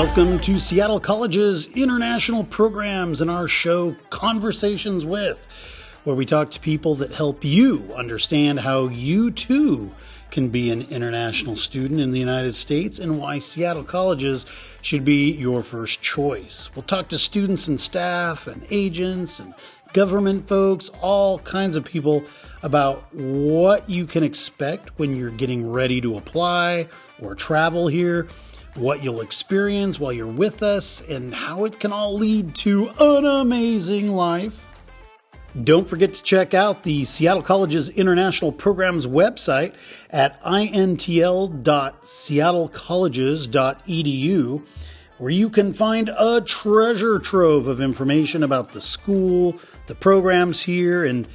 Welcome to Seattle College's international programs and our show Conversations With, where we talk to people that help you understand how you too can be an international student in the United States and why Seattle Colleges should be your first choice. We'll talk to students and staff and agents and government folks, all kinds of people about what you can expect when you're getting ready to apply or travel here, what you'll experience while you're with us, and how it can all lead to an amazing life. Don't forget to check out the Seattle College's International Programs website at intl.seattlecolleges.edu, where you can find a treasure trove of information about the school, the programs here, and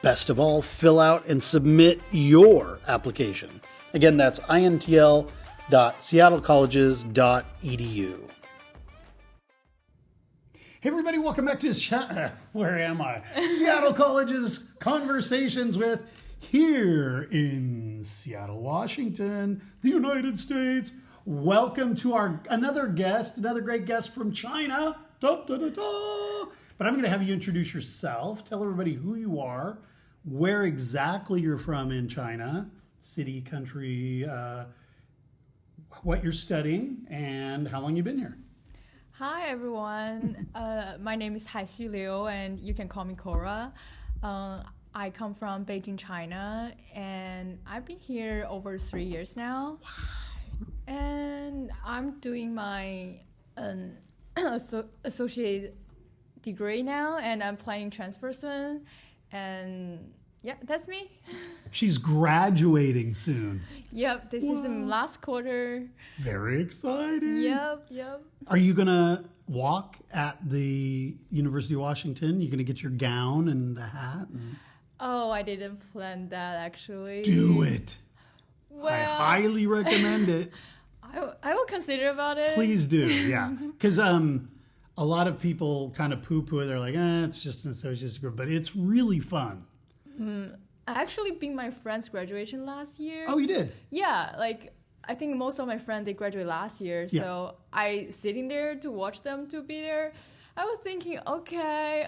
best of all, fill out and submit your application. Again, that's intl.seattlecolleges.edu. Hey everybody, welcome back to where am I? Seattle College's Conversations With, here in Seattle, Washington, the United States. Welcome to another great guest from China. Da, da, da, da. But I'm going to have you introduce yourself. Tell everybody who you are, where exactly you're from in China, city, country, what you're studying, and how long you've been here. Hi everyone, my name is Haixu Liu and you can call me Kora. I come from Beijing, China, and I've been here over 3 years now. Wow. And I'm doing my associate degree now, and I'm planning transfer soon. And yeah, that's me. She's graduating soon. Yep, this is the last quarter. Very exciting. Yep. Are you going to walk at the University of Washington? You're going to get your gown and the hat? Oh, I didn't plan that actually. Do it. Well, I highly recommend it. I will consider about it. Please do, yeah. Because a lot of people kind of poo-poo it. They're like, it's just an associate's group. But it's really fun. I actually been my friend's graduation last year. Oh, you did? Yeah, like I think most of my friends, they graduated last year. Yeah. So I sitting there to watch them to be there. I was thinking, okay,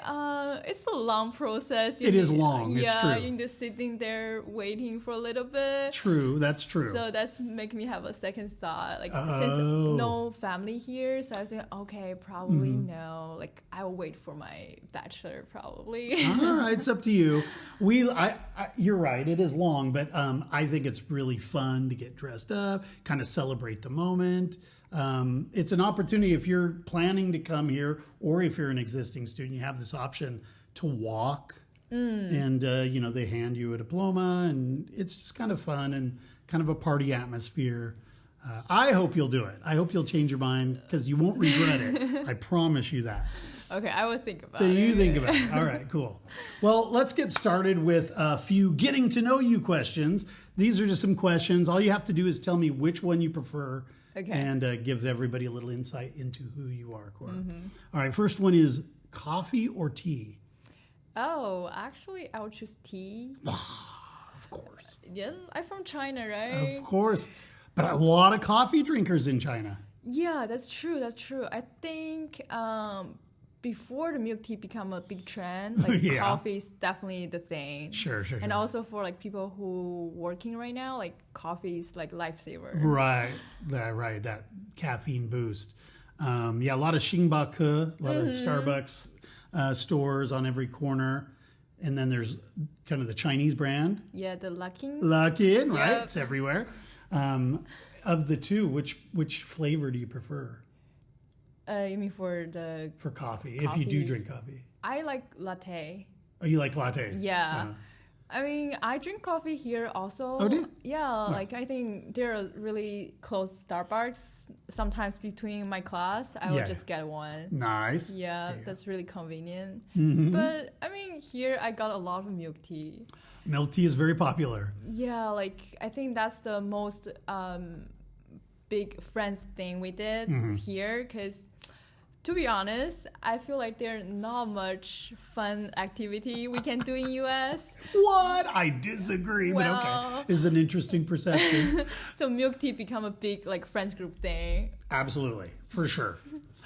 it's a long process. It is long, it's true. Yeah, you're just sitting there waiting for a little bit. True, that's true. So that's making me have a second thought. Like, since no family here, so I was thinking, okay, probably no. Like, I'll wait for my bachelor, probably. All right, it's up to you. You're right, it is long, but I think it's really fun to get dressed up, kind of celebrate the moment. It's an opportunity if you're planning to come here, or if you're an existing student, you have this option to walk, and they hand you a diploma, and it's just kind of fun and kind of a party atmosphere. I hope you'll do it. I hope you'll change your mind, because you won't regret it. I promise you that. Okay, I will think about it. You think about it. All right, cool. Well, let's get started with a few getting to know you questions. These are just some questions. All you have to do is tell me which one you prefer. Okay. And give everybody a little insight into who you are, Cora. All right, first one is coffee or tea? Oh, actually, I would choose tea. Of course. Yeah, I'm from China, right? Of course. But a lot of coffee drinkers in China. Yeah, that's true. I think before the milk tea become a big trend, like coffee is definitely the thing. Sure. And also for like people who working right now, like coffee is like lifesaver. Right. That caffeine boost. A lot of Xingbake, a lot of Starbucks stores on every corner. And then there's kind of the Chinese brand. Yeah, the Luckin, right? It's everywhere. Of the two, which flavor do you prefer? You mean for coffee, if you do drink coffee? I like latte. Oh, you like lattes? Yeah. I mean, I drink coffee here also. Oh, do you? Yeah, like I think there are really close Starbucks. Sometimes between my class, I will just get one. Nice. Yeah, that's really convenient. But I mean, here I got a lot of milk tea. Milk tea is very popular. Yeah, like I think that's the most big friends thing we did here, because To be honest, I feel like there's not much fun activity we can do in US. What? I disagree, but okay. It's an interesting perception. So milk tea become a big like friends group thing. Absolutely, for sure.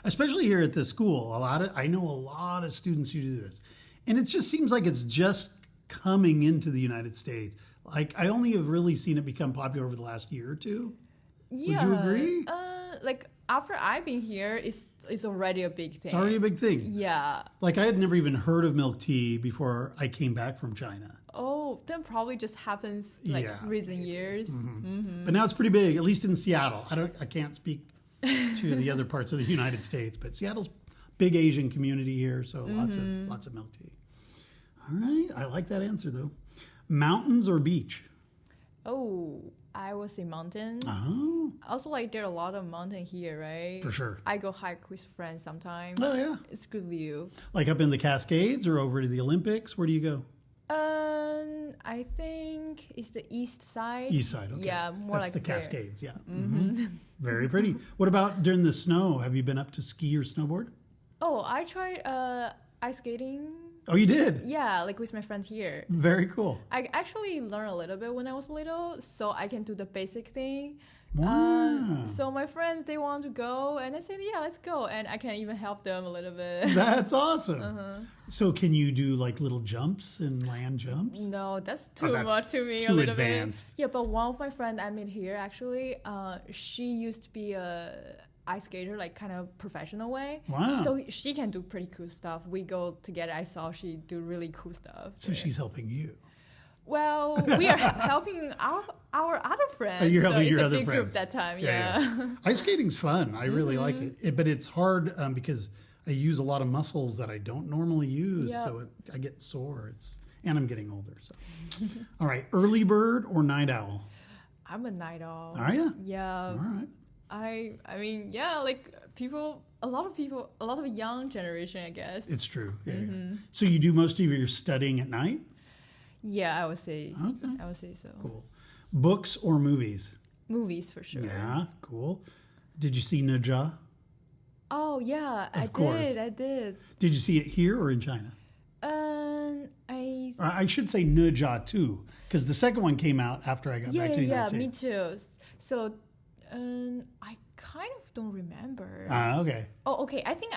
Especially here at the school, I know a lot of students who do this, and it just seems like it's just coming into the United States. Like I only have really seen it become popular over the last year or two. Yeah. Would you agree? Like after I've been here, it's already a big thing. It's already a big thing. Yeah. Like I had never even heard of milk tea before I came back from China. Oh, then probably just happens like recent years. But now it's pretty big, at least in Seattle. I can't speak to the other parts of the United States, but Seattle's big Asian community here, so lots of milk tea. All right, I like that answer though. Mountains or beach? Oh, I would say mountain. Oh. Also, like there are a lot of mountain here, right? For sure. I go hike with friends sometimes. Oh yeah. It's good view. Like up in the Cascades or over to the Olympics? Where do you go? I think it's the east side. East side, okay. Yeah, more That's like the there. Cascades, yeah. Very pretty. What about during the snow? Have you been up to ski or snowboard? Oh, I tried ice skating. Oh, you did? Yeah, like with my friend here. Very cool. I actually learned a little bit when I was little, so I can do the basic thing. Wow. So my friends, they want to go, and I said, yeah, let's go. And I can even help them a little bit. That's awesome. So can you do like little jumps and land jumps? No, that's too much to me. Too a little advanced. Bit. Yeah, but one of my friends I met here, actually, she used to be a ice skater, like kind of professional way. Wow. So she can do pretty cool stuff. We go together. I saw she do really cool stuff. So she's helping you. Well, we are helping our other friends. Oh, you're helping so your it's other a big friends. Group that time, yeah. Ice skating's fun. I really like it. But it's hard because I use a lot of muscles that I don't normally use. Yep. So I get sore. And I'm getting older. So, all right, early bird or night owl? I'm a night owl. Are you? Yeah. All right. I mean, yeah, like a lot of young generation, I guess. It's true. Yeah, yeah. So you do most of your studying at night? Yeah, I would say. Okay. I would say so. Cool. Books or movies? Movies for sure. Yeah, cool. Did you see Ne Zha? Oh yeah, Of course. I did. Did you see it here or in China? I should say Ne Zha too, because the second one came out after I got back to the United States. Me too. So, I kind of don't remember. Okay. Oh, okay. I think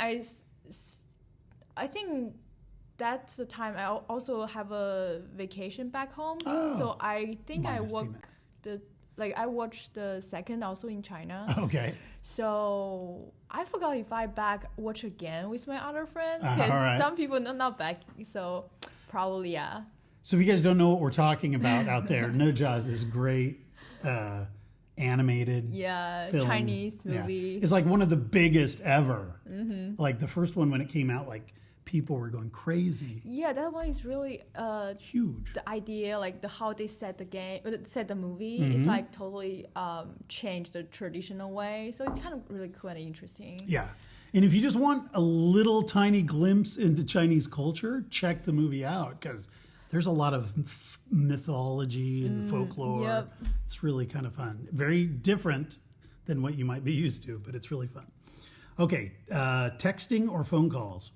that's the time I also have a vacation back home. Oh, so I think I have seen I watched the second also in China. Okay. So I forgot if I watch again with my other friends because all right. some people are not back. So probably yeah. So if you guys don't know what we're talking about out there, Ne Zha is this great animated film. Chinese movie. Yeah. It's like one of the biggest ever. Like the first one when it came out, like people were going crazy. Yeah, that one is really huge. The idea, like how they set the movie, is like totally changed the traditional way. So it's kind of really cool and interesting. Yeah. And if you just want a little tiny glimpse into Chinese culture, check the movie out because there's a lot of mythology and folklore. Yep. It's really kind of fun. Very different than what you might be used to, but it's really fun. Okay, texting or phone calls?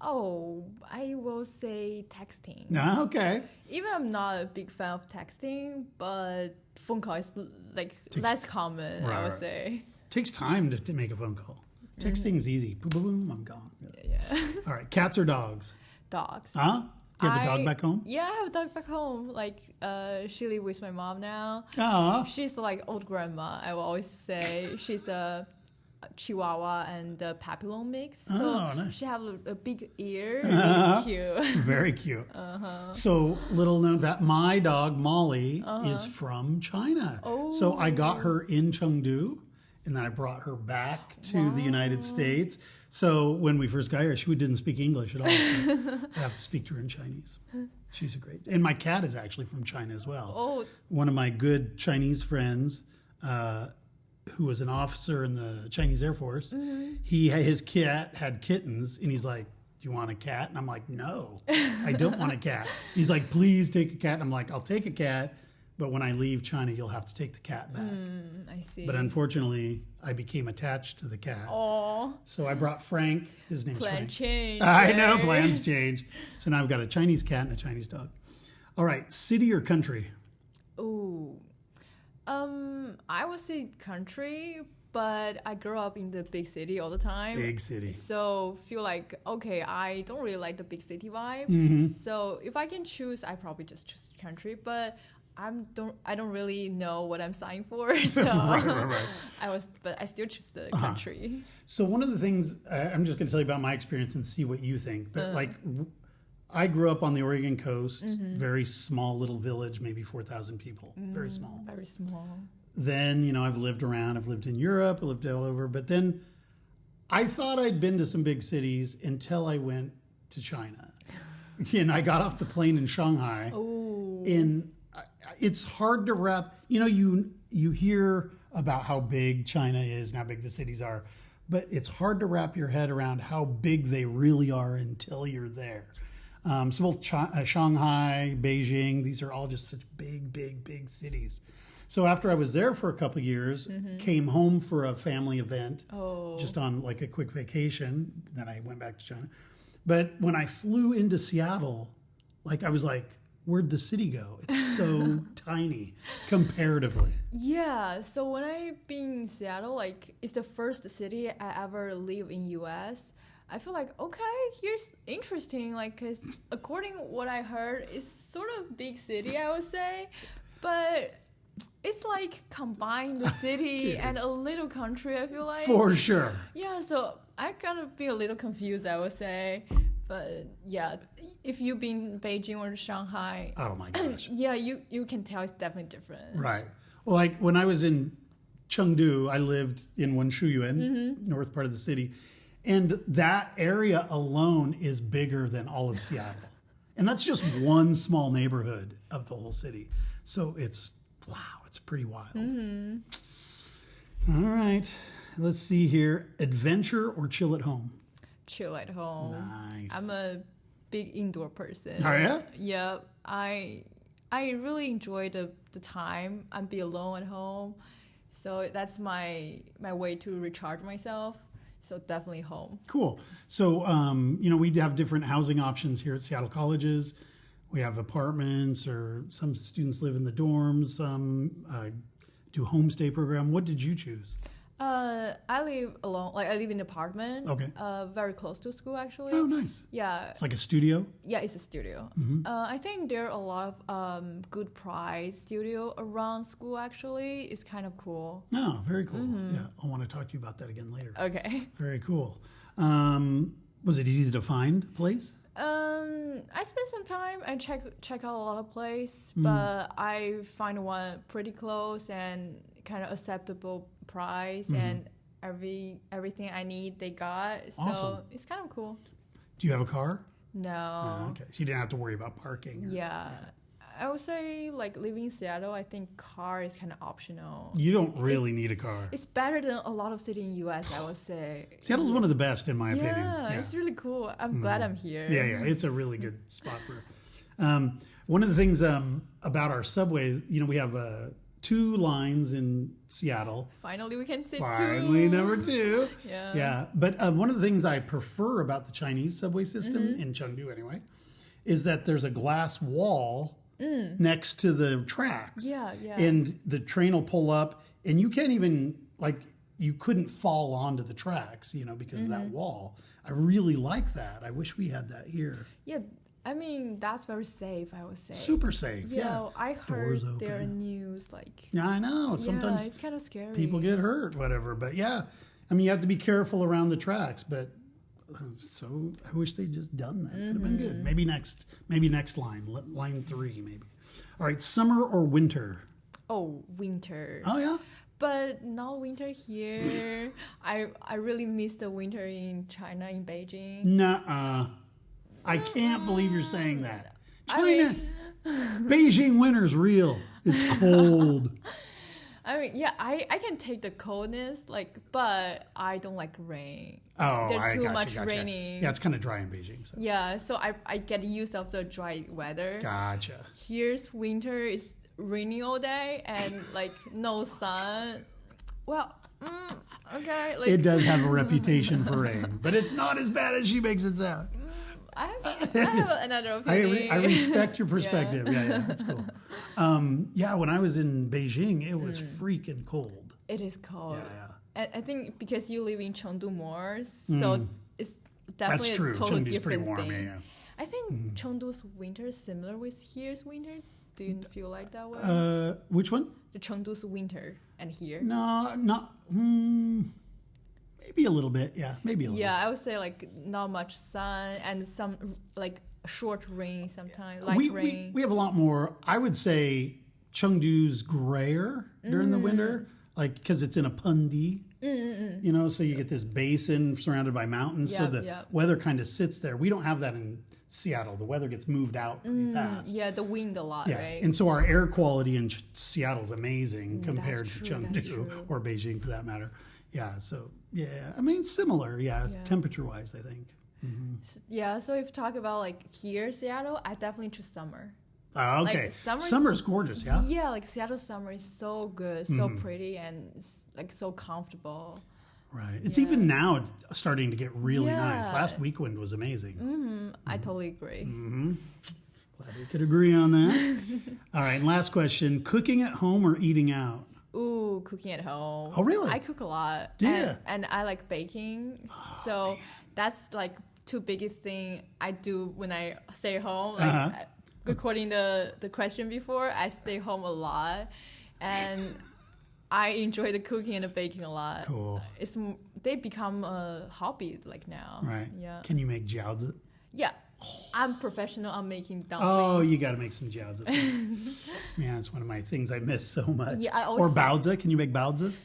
Oh, I will say texting. Okay. Even I'm not a big fan of texting, but phone call is like less common, I would say. Takes time to make a phone call. Texting is easy. Boom, boom, boom, I'm gone. Yeah. All right, cats or dogs? Dogs. Huh? You have a dog back home? Yeah, I have a dog back home. Like, she lives with my mom now. She's like old grandma, I will always say. She's a Chihuahua and the Papillon mix. So nice. She have a big ear. Really cute. Very cute. So, little known fact, my dog Molly is from China. So I got her in Chengdu, and then I brought her back to the United States. So when we first got here, she didn't speak English at all. So I have to speak to her in Chinese. She's a great. And my cat is actually from China as well. One of my good Chinese friends, who was an officer in the Chinese Air Force, his cat had kittens, and he's like, "Do you want a cat?" And I'm like, "No, I don't want a cat." He's like, "Please take a cat." And I'm like, "I'll take a cat, but when I leave China, you'll have to take the cat back. I see. But unfortunately, I became attached to the cat. Oh, So I brought Frank. His name's plan Frank. change. I know, right? plans change. So now I've got a Chinese cat and a Chinese dog. All right, city or country? Ooh. I would say country, but I grew up in the big city all the time. Big city. So feel like, okay, I don't really like the big city vibe. So if I can choose, I probably just choose country, but I don't really know what I'm signing for. So Right. but I still choose the country. So one of the things, I'm just going to tell you about my experience and see what you think. But I grew up on the Oregon coast, very small little village, maybe 4,000 people, very small. Very small. Then, I've lived around. I've lived in Europe. I lived all over. But then I thought I'd been to some big cities until I went to China. And I got off the plane in Shanghai. Oh. It's hard to wrap. You hear about how big China is and how big the cities are. But it's hard to wrap your head around how big they really are until you're there. So both Shanghai, Beijing, these are all just such big cities. So after I was there for a couple of years, came home for a family event, just on like a quick vacation. Then I went back to China. But when I flew into Seattle, I was like, where'd the city go? It's so tiny comparatively. Yeah, so when I've been in Seattle, it's the first city I ever live in US. I feel like, okay, here's interesting, because according to what I heard, it's sort of big city, I would say, but it's combine the city and a little country, I feel like. For sure. Yeah, so I kind of be a little confused, I would say, but yeah, if you've been Beijing or Shanghai, Oh my gosh. yeah, you can tell it's definitely different. Right. Well, when I was in Chengdu, I lived in Wenshuyan, north part of the city. And that area alone is bigger than all of Seattle. And that's just one small neighborhood of the whole city. So it's pretty wild. All right. Let's see here. Adventure or chill at home? Chill at home. Nice. I'm a big indoor person. Oh, yeah? Yeah. I really enjoy the time and be alone at home. So that's my way to recharge myself. So definitely home. Cool. So, we have different housing options here at Seattle colleges. We have apartments, or some students live in the dorms, some do homestay program. What did you choose? I live alone. I live in an apartment. Okay. Very close to school, actually. Oh, nice. Yeah. It's like a studio? Yeah, it's a studio. I think there are a lot of good price studio around school, actually. It's kind of cool. Oh, very cool. Yeah, I want to talk to you about that again later. Okay. Very cool. Was it easy to find a place? I spent some time and check out a lot of places, but I find one pretty close and kind of acceptable price, and everything I need they got. So Awesome. it's kind of cool. Do you have a car? No. Oh, okay. So you didn't have to worry about parking. Yeah. I would say living in Seattle, I think car is kind of optional. You don't really need a car. It's better than a lot of cities in US, I would say. Seattle's one of the best, in my opinion. Yeah, it's really cool. I'm glad I'm here. Yeah, it's a really good spot for. One of the things about our subway, we have 2 lines in Seattle. Finally, we can sit Finally, number 2. Yeah. But one of the things I prefer about the Chinese subway system, in Chengdu anyway, is that there's a glass wall next to the tracks. Yeah. And the train will pull up, and you can't even, you couldn't fall onto the tracks, because of that wall. I really like that. I wish we had that here. Yeah, I mean, that's very safe, I would say. Super safe, yeah. I heard Doors open. there are news, Yeah, I know. yeah, Sometimes it's kind of scary. people get hurt, whatever. But yeah, I mean, you have to be careful around the tracks. But so I wish they'd just done that. Could have been good. Maybe next line, line 3, maybe. All right, summer or winter? Oh, winter. Oh yeah. But not winter here. I really miss the winter in China, in Beijing. Nuh-uh. I can't believe you're saying that. China, Beijing winter's real. It's cold. I mean, yeah, I can take the coldness, but I don't like rain. Oh, There's too gotcha, much gotcha. raining. Yeah, it's kind of dry in Beijing. So. Yeah, so I get used of the dry weather. Gotcha. Here's winter is rainy all day and like no sun. Well, okay. Like, it does have a reputation for rain, but it's not as bad as she makes it sound. I have another opinion. I respect your perspective. Yeah, that's cool. When I was in Beijing, it was freaking cold. It is cold. Yeah. I think because you live in Chengdu more, so it's definitely That's true. a totally Chengdu's pretty different warm. thing. Yeah. I think Chengdu's winter is similar with here's winter. Do you feel like that way? Which one? The Chengdu's winter and here. No, not. Maybe a little bit. Yeah, maybe a little. Yeah, I would say like not much sun and some like short rain sometimes, light rain. We have a lot more. I would say Chengdu's grayer during the winter, like because it's in a pundi. You know, so you get this basin surrounded by mountains, so the weather kind of sits there. We don't have that in Seattle. The weather gets moved out pretty fast. Yeah, the wind a lot, right? And so our air quality in Seattle is amazing compared to Chengdu or Beijing for that matter. Yeah, so I mean similar. Yeah. Temperature-wise, I think. Yeah, so if you talk about like here, Seattle, I definitely choose summer. Okay, like, summer's gorgeous, yeah? Yeah, like Seattle summer is so good, so pretty, and it's like so comfortable. Right. It's even now starting to get really nice. Last weekend was amazing. I totally agree. Glad we could agree on that. All right, and last question. Cooking at home or eating out? Ooh, cooking at home. Oh, really? I cook a lot. Yeah. And I like baking. So that's like two biggest thing I do when I stay home. Like, according to the question before, I stay home a lot. And I enjoy the cooking and the baking a lot. Cool. They become a hobby like now. Right. Yeah. Can you make jiaozi? Yeah. I'm professional on making dumplings. Oh, you got to make some jiaozi. Man, it's one of my things I miss so much. Yeah, I always or baozi. Can you make baozi?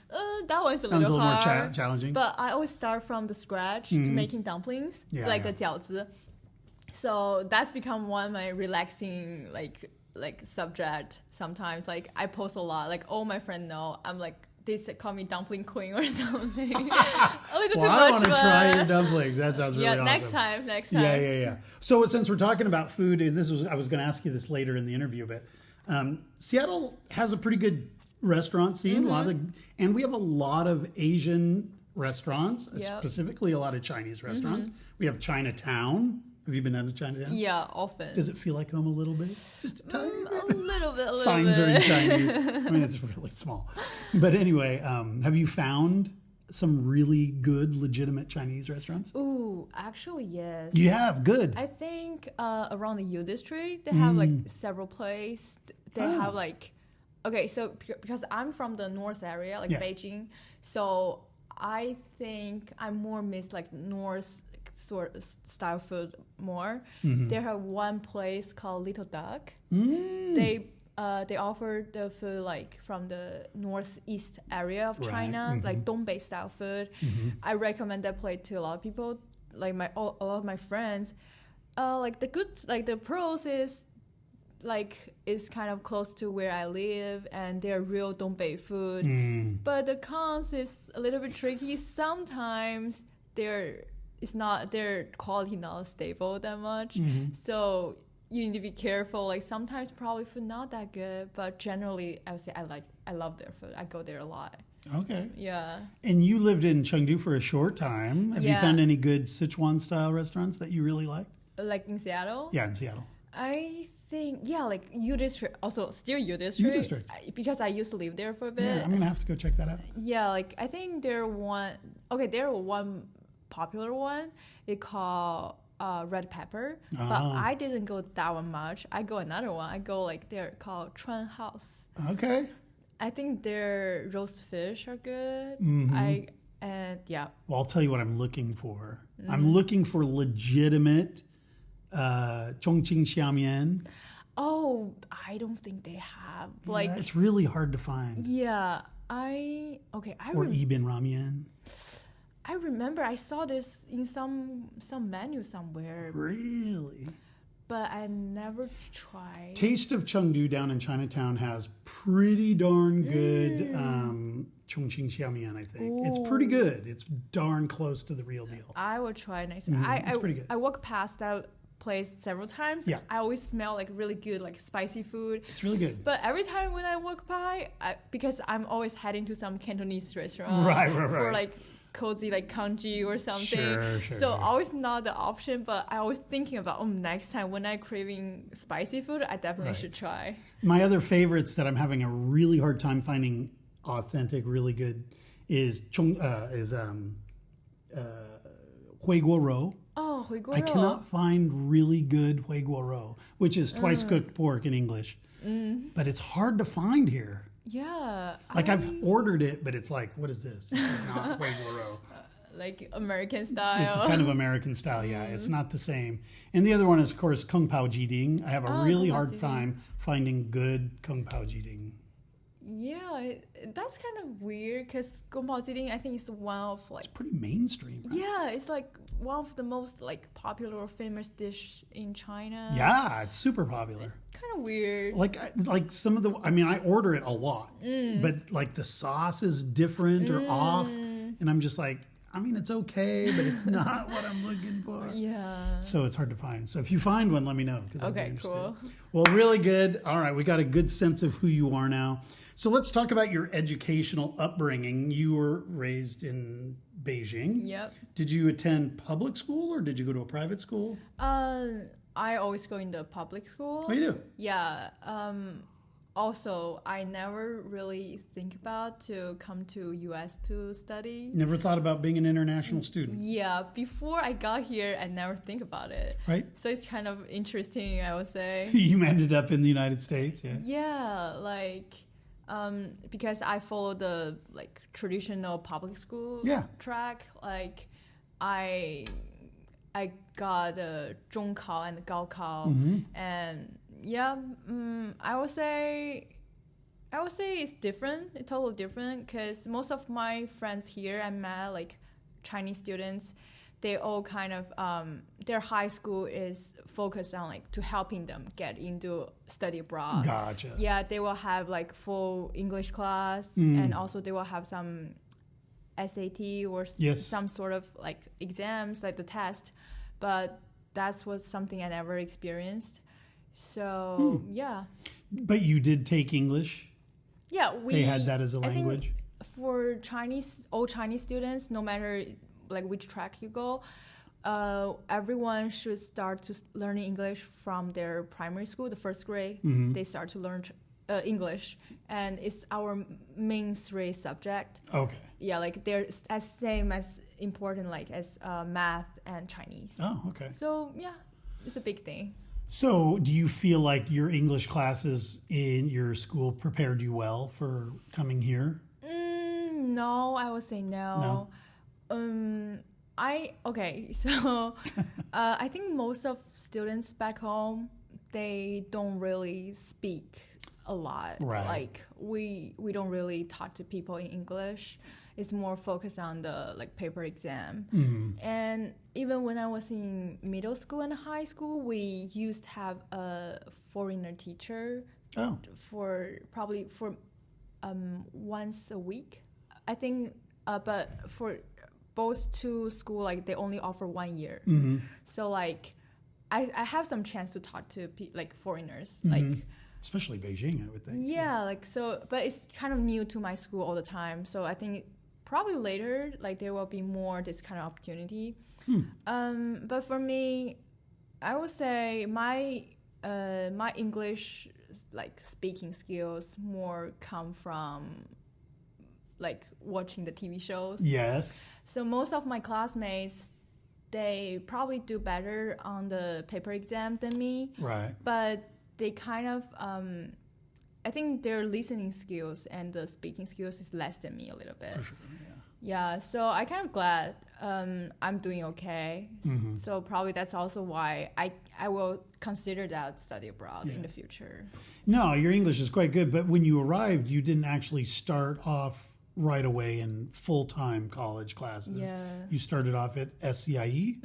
That one's a Sounds little hard. more challenging. But I always start from the scratch to making dumplings, the jiaozi. So that's become one of my relaxing like subject sometimes. Like I post a lot. Like all my friends know I'm like they call me dumpling queen or something. A little too much. I want to try your dumplings. That sounds really awesome. Next time. Yeah. So since we're talking about food, and I was going to ask you this later in the interview, but Seattle has a pretty good restaurant scene. And we have a lot of Asian restaurants, specifically a lot of Chinese restaurants. We have Chinatown. Have you been down to Chinatown? Yeah, often. Does it feel like home a little bit? Just a tiny bit? A little bit. Signs are in Chinese. I mean, it's really small. But anyway, have you found some really good, legitimate Chinese restaurants? Ooh, actually, yes. You have? Good. I think around the U District, they have like several places. They have like... Okay, so because I'm from the north area, like Beijing, so I think I more miss like north sort of style food more. They have one place called Little Duck. They offer the food like from the northeast area of China, like Dongbei style food. I recommend that place to a lot of people, like a lot of my friends. Like the pros is like it's kind of close to where I live and they're real Dongbei food. But the cons is a little bit tricky. Sometimes their quality not stable that much. So you need to be careful. Like sometimes probably food not that good, but generally I would say I love their food. I go there a lot. Okay. Yeah. And you lived in Chengdu for a short time. Have you found any good Sichuan style restaurants that you really like? Like in Seattle? Yeah, in Seattle. I think, like U District, also still U District. U District. Because I used to live there for a bit. Yeah, I'm going to have to go check that out. Yeah, like I think they're one popular one. They call Red Pepper. But I didn't go that one much. I go another one. I go like they're called Chuan House. Okay. I think their roast fish are good. Well, I'll tell you what I'm looking for. I'm looking for legitimate Chongqing xiaomian. Oh, I don't think they have. Like it's really hard to find. Yeah, or Ibin ramen. I remember I saw this in some menu somewhere. Really? But I never tried. Taste of Chengdu down in Chinatown has pretty darn good Chongqing xiaomian, I think. Ooh. It's pretty good. It's darn close to the real deal. I will try next time. It's pretty good. I walk past that place several times. Yeah. I always smell like really good, like spicy food. It's really good. But every time when I walk by, because I'm always heading to some Cantonese restaurant Right. for like cozy like congee or something. Sure. So always not the option, but I always thinking about next time when I craving spicy food, I definitely should try. My other favorites that I'm having a really hard time finding authentic, really good is Hui Guo Rou. Oh, Hui Guo Rou. I cannot find really good Hui Guo Rou, which is twice cooked pork in English. But it's hard to find here. Yeah. Like I've ordered it, but it's like, what is this? This is not Hui Guo Rou. Like American style. It's kind of American style, yeah. It's not the same. And the other one is, of course, Kung Pao Jiding. I have a really hard time finding good Kung Pao Jiding. Yeah, that's kind of weird because Kung Pao Jiding, I think, is one of like... It's pretty mainstream. Right? Yeah, it's like one of the most like popular or famous dish in China. Yeah, it's super popular. It's kind of weird. Like some of the... I mean, I order it a lot. But like the sauce is different or off. And I'm just like... I mean, it's okay, but it's not what I'm looking for. Yeah. So it's hard to find. So if you find one, let me know. Okay, cool. Well, really good. All right, we got a good sense of who you are now. So let's talk about your educational upbringing. You were raised in Beijing. Yep. Did you attend public school or did you go to a private school? I always go in the public school. Oh, you do? Yeah. Also, I never really think about to come to US to study. Never thought about being an international student? Yeah, before I got here, I never think about it. Right. So it's kind of interesting, I would say. You ended up in the United States, yeah? Yeah, like, because I follow the, like, traditional public school track. Like, I got a 中考 and 高考, and yeah, I would say it's different. It's totally different because most of my friends here I met, like Chinese students, they all kind of their high school is focused on like to helping them get into study abroad. Gotcha. Yeah, they will have like full English class, and also they will have some SAT or some sort of like exams, like the test. But that's was something I never experienced. So yeah. But you did take English? Yeah, they had that as a language. For all Chinese students, no matter like which track you go, everyone should start to learning English from their primary school, the first grade. They start to learn English, and it's our main 3 subject. Okay. Yeah, like they're as same as important like as math and Chinese. Oh, okay. So yeah, it's a big thing. So do you feel like your English classes in your school prepared you well for coming here? No, I would say no. So I think most of students back home, they don't really speak a lot. Right. Like we don't really talk to people in English. It's more focused on the like paper exam. And even when I was in middle school and high school, we used to have a foreigner teacher for once a week, I think. But for both two school, like they only offer 1 year. So like I have some chance to talk to like foreigners, like especially Beijing, I would think. Yeah, like so, but it's kind of new to my school all the time. So I think probably later, like there will be more this kind of opportunity. But for me, I would say my English like speaking skills more come from like watching the TV shows. Yes. So most of my classmates, they probably do better on the paper exam than me. Right. But they kind of I think their listening skills and the speaking skills is less than me a little bit. For sure, yeah, so I kind of glad I'm doing okay. So probably that's also why I will consider that study abroad in the future. No, your English is quite good, but when you arrived, you didn't actually start off right away in full-time college classes. Yeah. You started off at SCIE.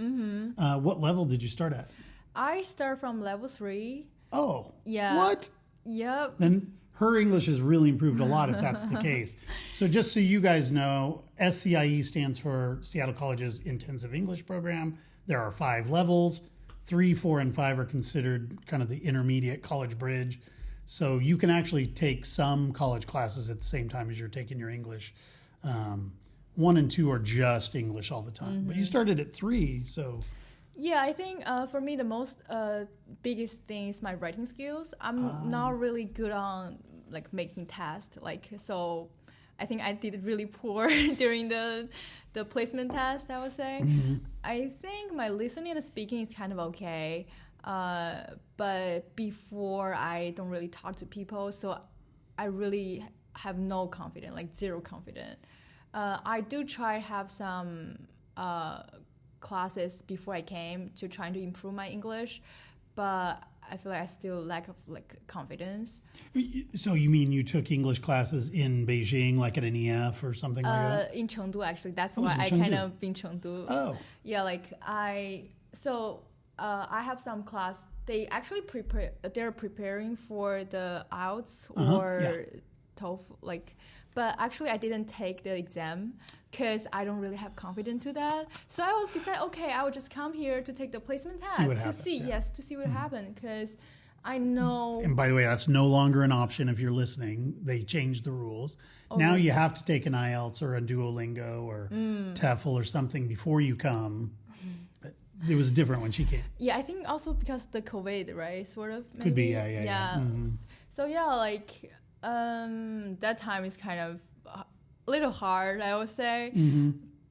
What level did you start at? I start from level 3. Oh. Yeah. What? Yep. Then her English has really improved a lot if that's the case. So just so you guys know, SCIE stands for Seattle College's Intensive English Program. There are 5 levels. 3, 4, and 5 are considered kind of the intermediate college bridge. So you can actually take some college classes at the same time as you're taking your English. 1 and 2 are just English all the time. But you started at 3, so... Yeah, I think for me the most biggest thing is my writing skills. I'm not really good on like making tests. So I think I did really poor during the placement test, I would say. I think my listening and speaking is kind of okay. But before I don't really talk to people, so I really have no confidence, like zero confidence. I do try to have some classes before I came to trying to improve my English, but I feel like I still lack of like confidence. So you mean you took English classes in Beijing, like at an EF or something like that? In Chengdu, actually. That's why I kind of been Chengdu. Oh. Yeah, like I have some class. They actually they're preparing for the IELTS or TOEFL, like. But actually, I didn't take the exam because I don't really have confidence to that. So I will decide, okay, I will just come here to take the placement test to see what happens. Because I know. And by the way, that's no longer an option if you're listening. They changed the rules. Now you have to take an IELTS or a Duolingo or TOEFL or something before you come. But it was different when she came. Yeah, I think also because the COVID, right? Sort of. Maybe. Could be, yeah. So yeah, like. That time is kind of a little hard, I would say.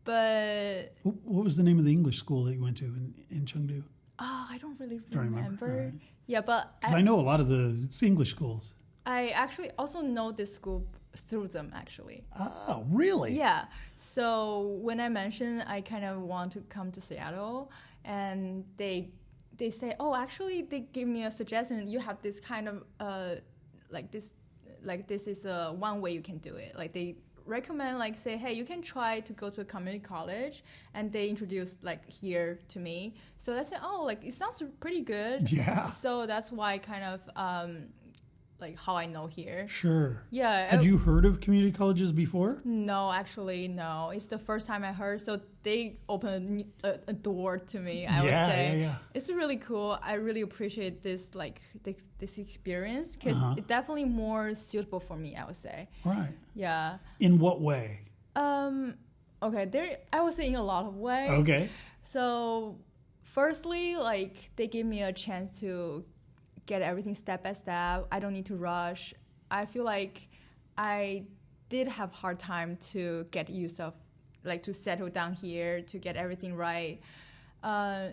But what was the name of the English school that you went to in Chengdu? Oh, I don't really remember. Right. Yeah, but because I know a lot of it's English schools. I actually also know this school through them, actually. Oh, really? Yeah. So when I mentioned I kind of want to come to Seattle, and they say, oh, actually, they give me a suggestion. You have this kind of this is one way you can do it. Like they recommend, like say, hey, you can try to go to a community college, and they introduced like here to me. So I said, oh, like it sounds pretty good. Yeah. So that's why kind of like how I know here. Sure. Yeah. Had you heard of community colleges before? No, actually, no. It's the first time I heard. So they opened a door to me, I would say. Yeah. It's really cool. I really appreciate this, like this experience, because it's definitely more suitable for me, I would say. Right. Yeah. In what way? Okay, I would say in a lot of ways. Okay. So firstly, like they give me a chance to get everything step by step. I don't need to rush. I feel like I did have hard time to get used of, like to settle down here, to get everything right.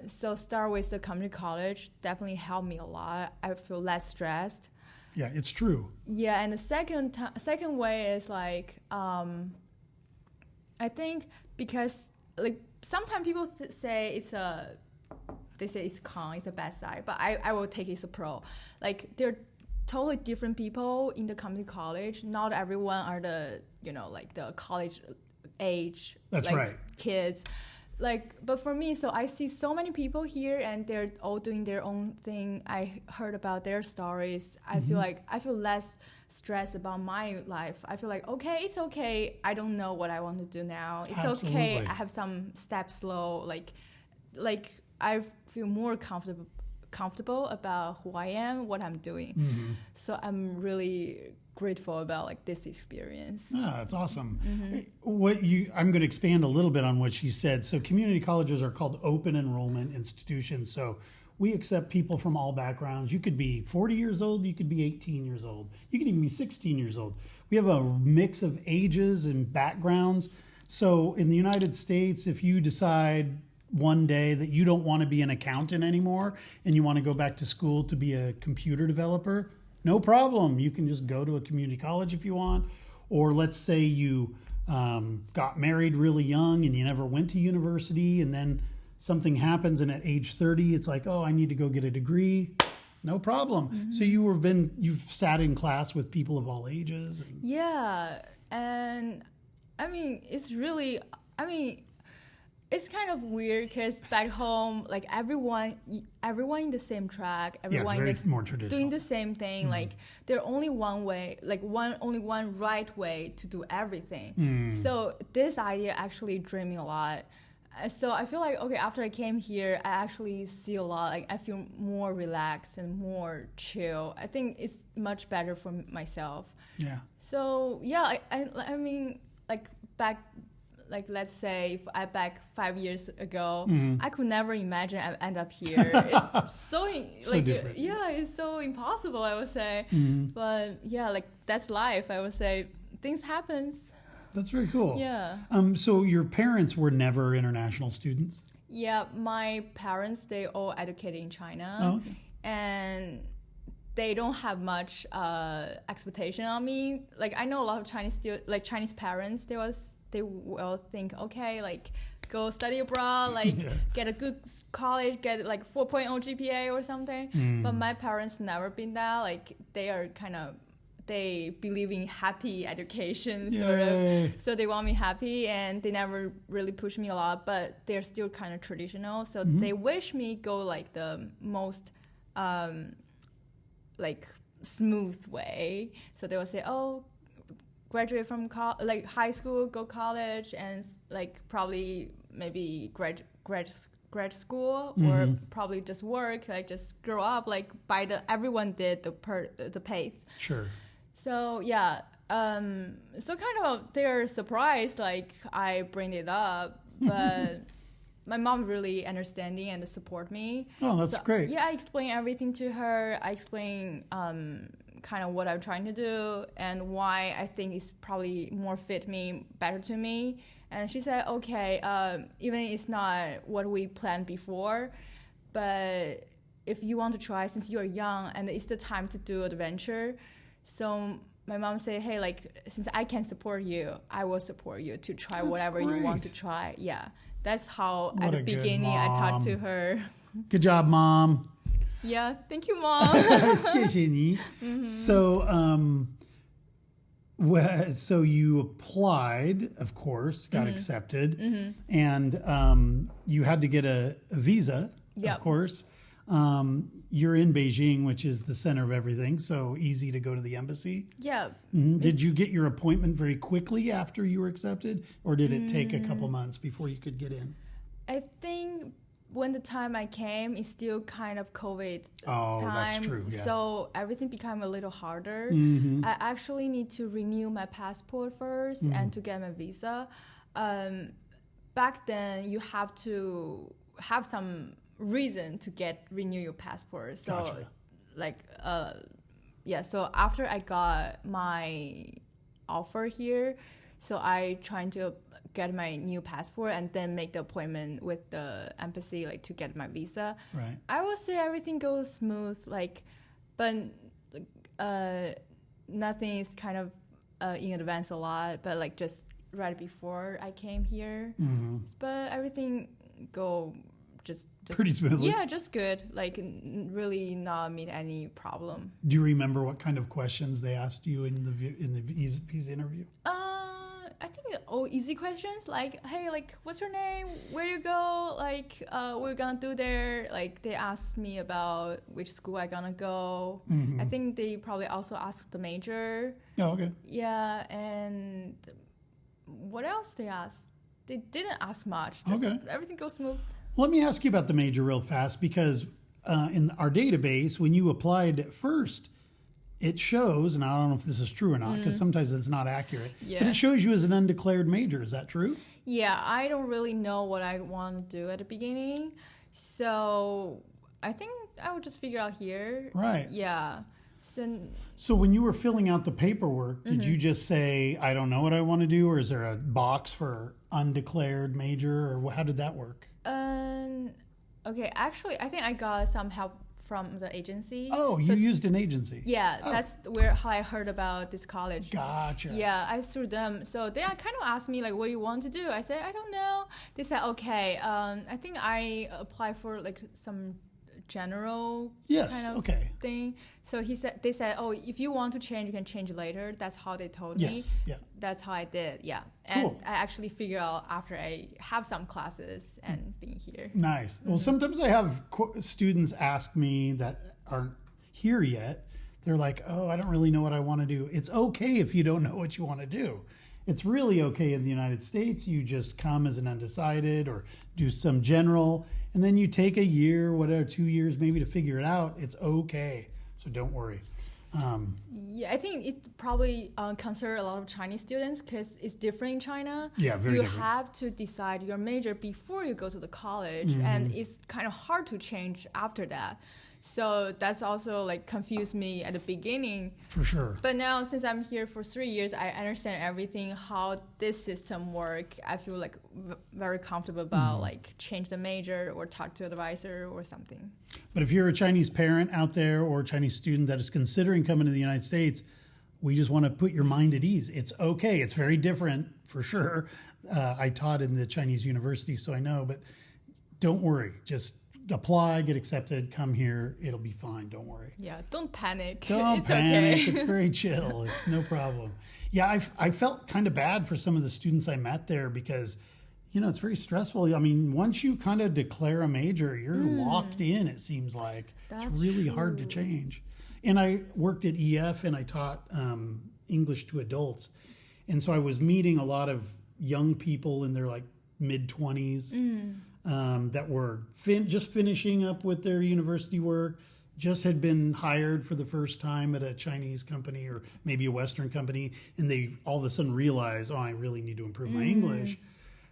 So start with the community college definitely helped me a lot. I feel less stressed. Yeah, it's true. Yeah, and the second way is like, I think because like sometimes people say they say it's con, it's a bad side, but I will take it as a pro. Like they're totally different people in the community college. Not everyone are the like the college age. That's like, right. Kids. Like, but for me, so I see so many people here, and they're all doing their own thing. I heard about their stories. I feel like I feel less stressed about my life. I feel like, okay, it's okay. I don't know what I want to do now. It's Absolutely. okay. I have some steps slow. Like I feel more comfortable about who I am, what I'm doing. So I'm really grateful about like this experience. That's awesome. I'm going to expand a little bit on what she said. So community colleges are called open enrollment institutions. So we accept people from all backgrounds. You could be 40 years old, you could be 18 years old, you could even be 16 years old. We have a mix of ages and backgrounds. So in the United States, if you decide one day that you don't want to be an accountant anymore and you want to go back to school to be a computer developer, no problem. You can just go to a community college if you want. Or let's say you got married really young and you never went to university, and then something happens and at age 30, it's like, oh, I need to go get a degree. No problem. So you've sat in class with people of all ages. Yeah. And I mean, it's kind of weird because back home, like everyone in the same track, everyone is more traditional, doing the same thing. Like there's only one way, like only one right way to do everything. So this idea actually drew me a lot. So I feel like, okay, after I came here, I actually see a lot. Like I feel more relaxed and more chill. I think it's much better for myself. Yeah. So yeah, I mean, like back, like let's say if I back 5 years ago, I could never imagine I end up here. It's so like different. yeah, it's so impossible, I would say. But yeah, like that's life. I would say things happens. That's very cool. Yeah. So your parents were never international students? Yeah, my parents, they all educated in China. Oh, okay. And they don't have much expectation on me. Like I know a lot of Chinese parents, they will think, okay, like go study abroad, like get a good college, get like 4.0 GPA or something. But my parents never been that. Like they believe in happy education, sort of. So they want me happy, and they never really push me a lot, but they're still kind of traditional. So they wish me go like the most like smooth way. So they will say, oh, graduate from like high school, go college, and like probably maybe grad school, or probably just work, like just grow up like everyone did the pace. Sure. So yeah, so kind of they're surprised like I bring it up, but my mom really understanding and support me. Oh, that's great. Yeah, I explain everything to her. I explain kind of what I'm trying to do and why I think it's probably more better to me. And she said, okay, even it's not what we planned before, but if you want to try, since you're young and it's the time to do adventure. So my mom said, hey, like, since I can support you, I will support you to try That's whatever great. You want to try. Yeah, that's how What at a the good beginning I talked to mom. her. Good job, Mom. Yeah, thank you, Mom. 谢谢你. So, so you applied, of course, got accepted, and you had to get a visa, Yep. of course. You're in Beijing, which is the center of everything, so easy to go to the embassy. Yeah. Did you get your appointment very quickly after you were accepted, or did it take a couple months before you could get in? I think when the time I came, it's still kind of COVID time. That's true. Yeah. So everything became a little harder. I actually need to renew my passport first and to get my visa. Back then, you have to have some reason to renew your passport. So Gotcha. like so after I got my offer here, so I trying to get my new passport and then make the appointment with the embassy like to get my visa. Right. I would say everything goes smooth, like, but nothing is kind of in advance a lot, but like just right before I came here. But everything go just Pretty smoothly. Yeah, just good. Like really not meet any problem. Do you remember what kind of questions they asked you in the visa interview? I think all easy questions like, hey, like, what's your name? Where you go? Like, what we're gonna do there? Like, they asked me about which school I gonna go. I think they probably also asked the major. Oh, okay. Yeah, and what else they asked? They didn't ask much. Just everything goes smooth. Let me ask you about the major real fast, because in our database, when you applied at first, it shows, and I don't know if this is true or not, because sometimes it's not accurate, but it shows you as an undeclared major. Is that true? Yeah, I don't really know what I want to do at the beginning, so I think I would just figure out here. Right. Yeah. So when you were filling out the paperwork, did you just say, I don't know what I want to do, or is there a box for undeclared major, or how did that work? Okay, actually, I think I got some help from the agency. Oh, you used an agency. Yeah, that's how I heard about this college. Gotcha. Yeah, I through them. So they kind of asked me like, what do you want to do? I said, I don't know. They said, okay, I think I apply for like some general kind of thing. So they said, oh, if you want to change, you can change later. That's how they told me. Yeah. That's how I did. Yeah. Cool. And I actually figured out after I have some classes and being here. Nice. Well, sometimes I have students ask me that aren't here yet. They're like, oh, I don't really know what I want to do. It's okay if you don't know what you want to do. It's really okay in the United States. You just come as an undecided or do some general, and then you take a year, whatever, 2 years maybe to figure it out. It's okay. So don't worry. Yeah, I think it probably concerns a lot of Chinese students because it's different in China. Yeah, very different. You have to decide your major before you go to the college, and it's kind of hard to change after that. So that's also like confused me at the beginning. For sure. But now since I'm here for 3 years, I understand everything, how this system works. I feel like very comfortable about like change the major or talk to an advisor or something. But if you're a Chinese parent out there or a Chinese student that is considering coming to the United States, we just want to put your mind at ease. It's okay. It's very different for sure. I taught in the Chinese university, so I know, but don't worry. Just apply, get accepted, come here. It'll be fine. Don't worry. Yeah, don't panic. Don't panic. Okay. It's very chill. It's no problem. Yeah, I felt kind of bad for some of the students I met there because, it's very stressful. I mean, once you kind of declare a major, you're locked in, it seems like. That's it's really true. hard to change. And I worked at EF and I taught English to adults. And so I was meeting a lot of young people in their like mid-20s. That were just finishing up with their university work, just had been hired for the first time at a Chinese company or maybe a Western company, and they all of a sudden realize, I really need to improve my English.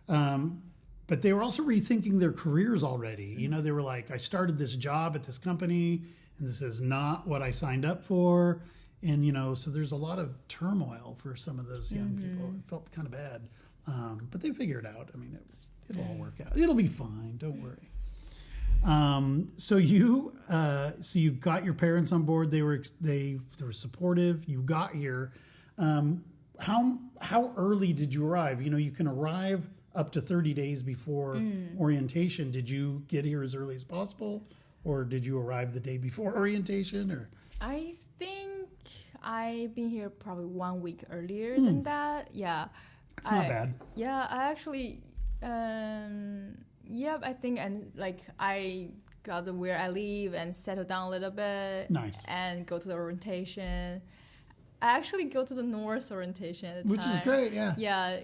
But they were also rethinking their careers already. They were like, I started this job at this company, and this is not what I signed up for. And, so there's a lot of turmoil for some of those young people. It felt kind of bad. But they figured it out. I mean, it'll all work out. It'll be fine. Don't worry. So you got your parents on board. They were supportive. You got here. How early did you arrive? You can arrive up to 30 days before orientation. Did you get here as early as possible, or did you arrive the day before orientation? Or I think I've been here probably 1 week earlier than that. Yeah. It's not bad. Yeah, I actually, I think, and like I got to where I live and settle down a little bit. Nice. And go to the orientation. I actually go to the North orientation at the Which time. is great, yeah. Yeah,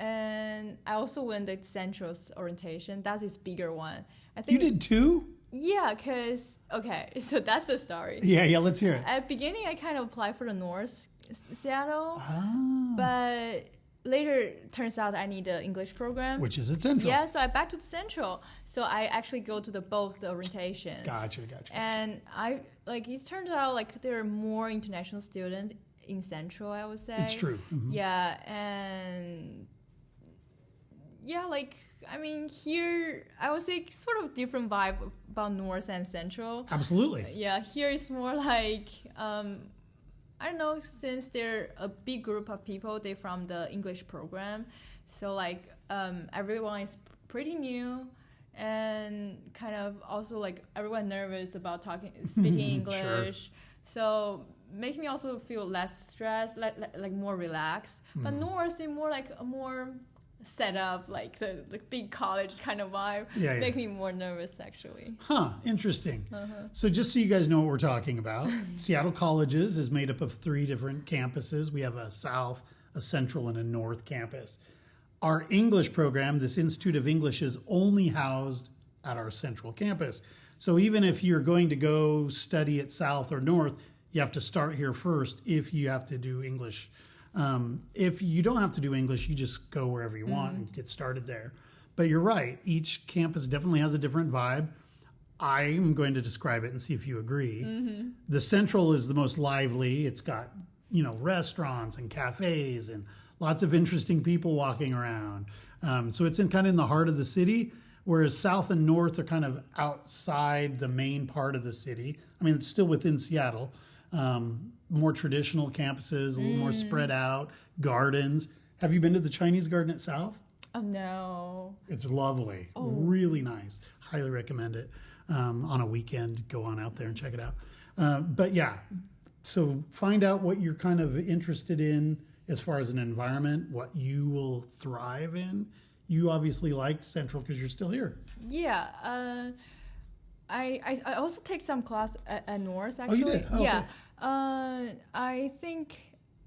and I also went the Central's orientation. That is bigger one. I think you did too? Yeah, so that's the story. Yeah, let's hear it. At the beginning, I kind of applied for the North Seattle, Ah. but later turns out I need the English program, Which is at Central. Yeah, so I back to the Central. So I actually go to both the orientation. Gotcha. And it turns out like there are more international students in Central, I would say. It's true. Mm-hmm. Yeah, and here I would say sort of different vibe about North and Central. Absolutely. Yeah, here it's more like I don't know, since they're a big group of people, they're from the English program. So everyone is pretty new and kind of also like everyone nervous about speaking English. Sure. So make me also feel less stressed, like more relaxed. But North, they're more like a more set up, like the big college kind of vibe. Yeah. Make me more nervous, actually. Huh, interesting. So just so you guys know what we're talking about, Seattle Colleges is made up of 3 different campuses. We have a South, a Central, and a North campus. Our English program, this Institute of English, is only housed at our Central campus. So even if you're going to go study at South or North, you have to start here first if you have to do English. If you don't have to do English, you just go wherever you want and get started there. But you're right. Each campus definitely has a different vibe. I'm going to describe it and see if you agree. The Central is the most lively. It's got, restaurants and cafes and lots of interesting people walking around. So it's kind of in the heart of the city, whereas South and North are kind of outside the main part of the city. I mean, it's still within Seattle. More traditional campuses, a little more spread out, gardens. Have you been to the Chinese garden at South? Oh, no. It's lovely. Really nice. Highly recommend it. On a weekend, go on out there and check it out. But yeah, so find out what you're kind of interested in as far as an environment, what you will thrive in. You obviously liked Central because you're still here. Yeah. I also take some class at North, actually. Oh, you did? Oh, yeah. okay. I think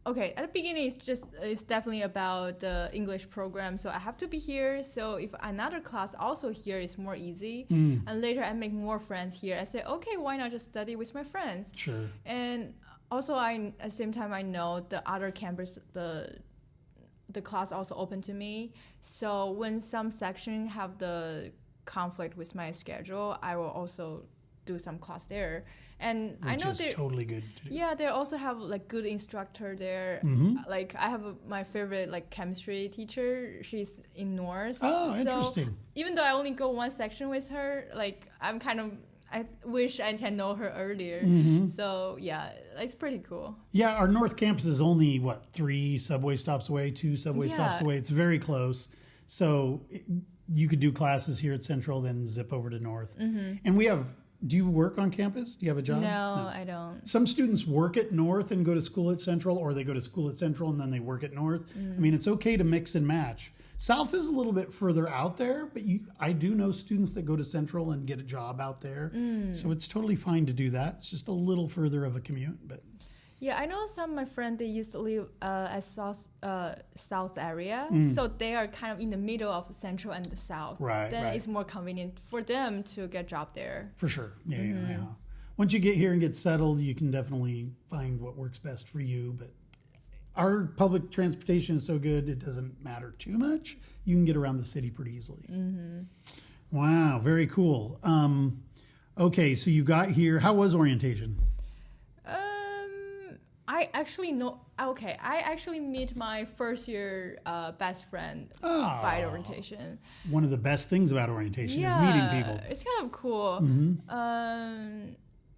okay, at the beginning it's definitely about the English program, so I have to be here. So if another class also here is more easy, and later I make more friends here, I say, okay, why not just study with my friends? Sure. And also at the same time I know the other campus, the class also open to me. So when some section have the conflict with my schedule, I will also do some class there. And I know which is totally good to do. Yeah, they also have like good instructor there. Like I have my favorite like chemistry teacher. She's in North. Oh, interesting. So even though I only go one section with her, like I wish I can know her earlier. So yeah, it's pretty cool. Yeah, our North Campus is only, 3 subway stops away, 2 subway stops away. It's very close. So you could do classes here at Central, then zip over to North. And we have, do you work on campus? Do you have a job? No, I don't. Some students work at North and go to school at Central, or they go to school at Central and then they work at North. I mean, it's okay to mix and match. South is a little bit further out there, but I do know students that go to Central and get a job out there. So it's totally fine to do that. It's just a little further of a commute. But yeah, I know some of my friends, they used to live at South area. So they are kind of in the middle of Central and the South. Right, Then it's more convenient for them to get a job there. For sure. Yeah. Once you get here and get settled, you can definitely find what works best for you. But our public transportation is so good, it doesn't matter too much. You can get around the city pretty easily. Wow, very cool. Okay, so you got here. How was orientation? I actually meet my first year best friend by orientation. One of the best things about orientation is meeting people. It's kind of cool.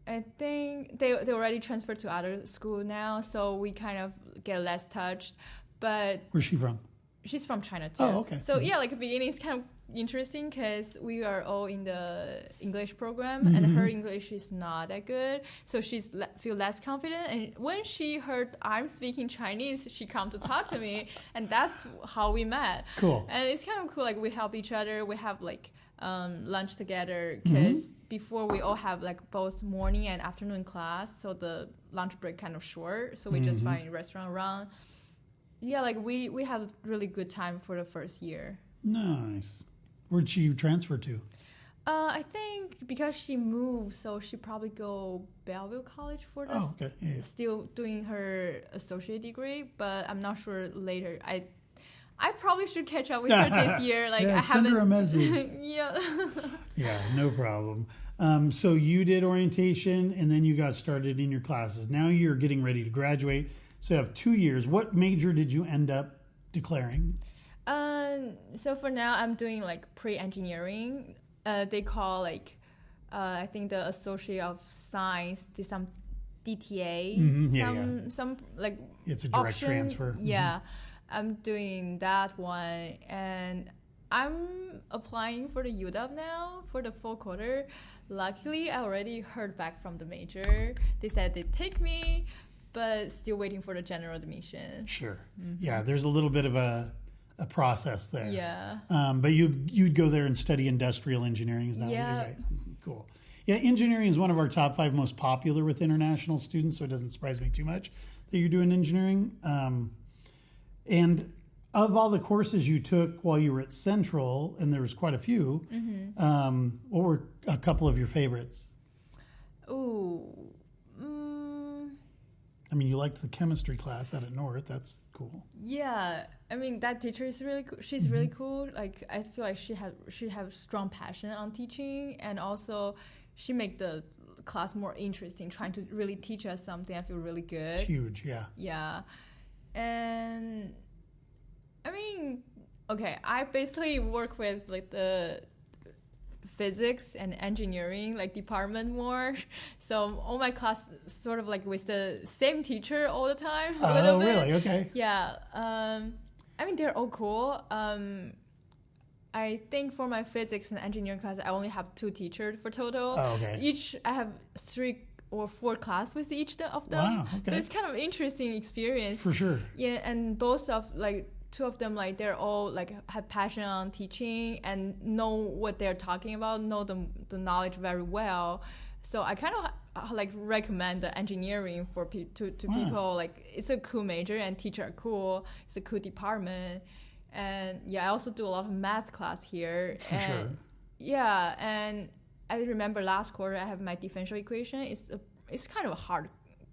I think they already transferred to other school now, so we kind of get less touched. But where's she from? She's from China too. Oh, okay. So yeah, like the beginning is kind of interesting because we are all in the English program, and her English is not that good, so she's feel less confident. And when she heard I'm speaking Chinese, she come to talk to me, and that's how we met. Cool. And it's kind of cool. Like we help each other. We have like lunch together because before we all have like both morning and afternoon class, so the lunch break kind of short. So we just find a restaurant around. Yeah, like we had really good time for the first year. Nice. Where'd she transfer to? I think because she moved, so she probably go Belleville College for this. Oh, okay. Yeah. Still doing her associate degree, but I'm not sure later. I probably should catch up with her this year. Like yeah, I send haven't. her a message. Yeah. Yeah, no problem. So you did orientation, and then you got started in your classes. Now you're getting ready to graduate. So you have 2 years. What major did you end up declaring? So for now, I'm doing like pre-engineering. They call like, I think the Associate of Science did some DTA, some like it's a direct transfer. Yeah, I'm doing that one, and I'm applying for the UW now for the fall quarter. Luckily, I already heard back from the major. They said they'd take me, but still waiting for the general admission. Sure. Yeah, there's a little bit of a process there. Yeah. But you'd go there and study industrial engineering, is that what you're right? Cool. Yeah, engineering is one of our top 5 most popular with international students, so it doesn't surprise me too much that you're doing engineering. And of all the courses you took while you were at Central, and there was quite a few, what were a couple of your favorites? Ooh. I mean, you liked the chemistry class out at North. That's cool. Yeah, I mean that teacher is really cool. She's really cool. Like I feel like she have strong passion on teaching, and also she make the class more interesting, trying to really teach us something. I feel really good. It's huge, yeah. Yeah, and I mean, okay, I basically work with like the physics and engineering like department more, so all my class sort of like with the same teacher all the time. Oh, really? Okay. Yeah. I mean they're all cool. I think for my physics and engineering class, I only have 2 teachers for total. Oh, okay. Each I have 3 or 4 classes with each of them. Wow. Okay. So it's kind of interesting experience. For sure. Yeah, and both of like 2 of them, like they're all like have passion on teaching and know what they're talking about, know the knowledge very well. So I kind of like recommend the engineering for to people. Like it's a cool major and teachers are cool. It's a cool department. And yeah, I also do a lot of math class here. For sure. Yeah, and I remember last quarter I have my differential equation. It's kind of a hard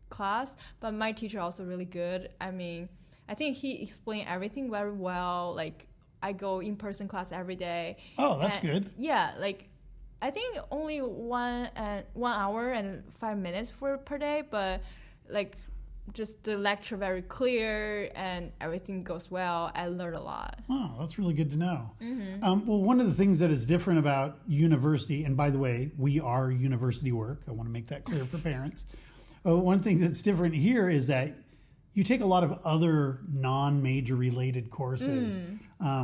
class, but my teacher also really good. I mean, I think he explained everything very well. Like I go in-person class every day. Oh, that's good. Yeah, like I think only 1 hour and 5 minutes per day, but like just the lecture very clear and everything goes well. I learned a lot. Oh, that's really good to know. Well, one of the things that is different about university, and by the way, we are university work. I want to make that clear for parents. One thing that's different here is that you take a lot of other non-major related courses,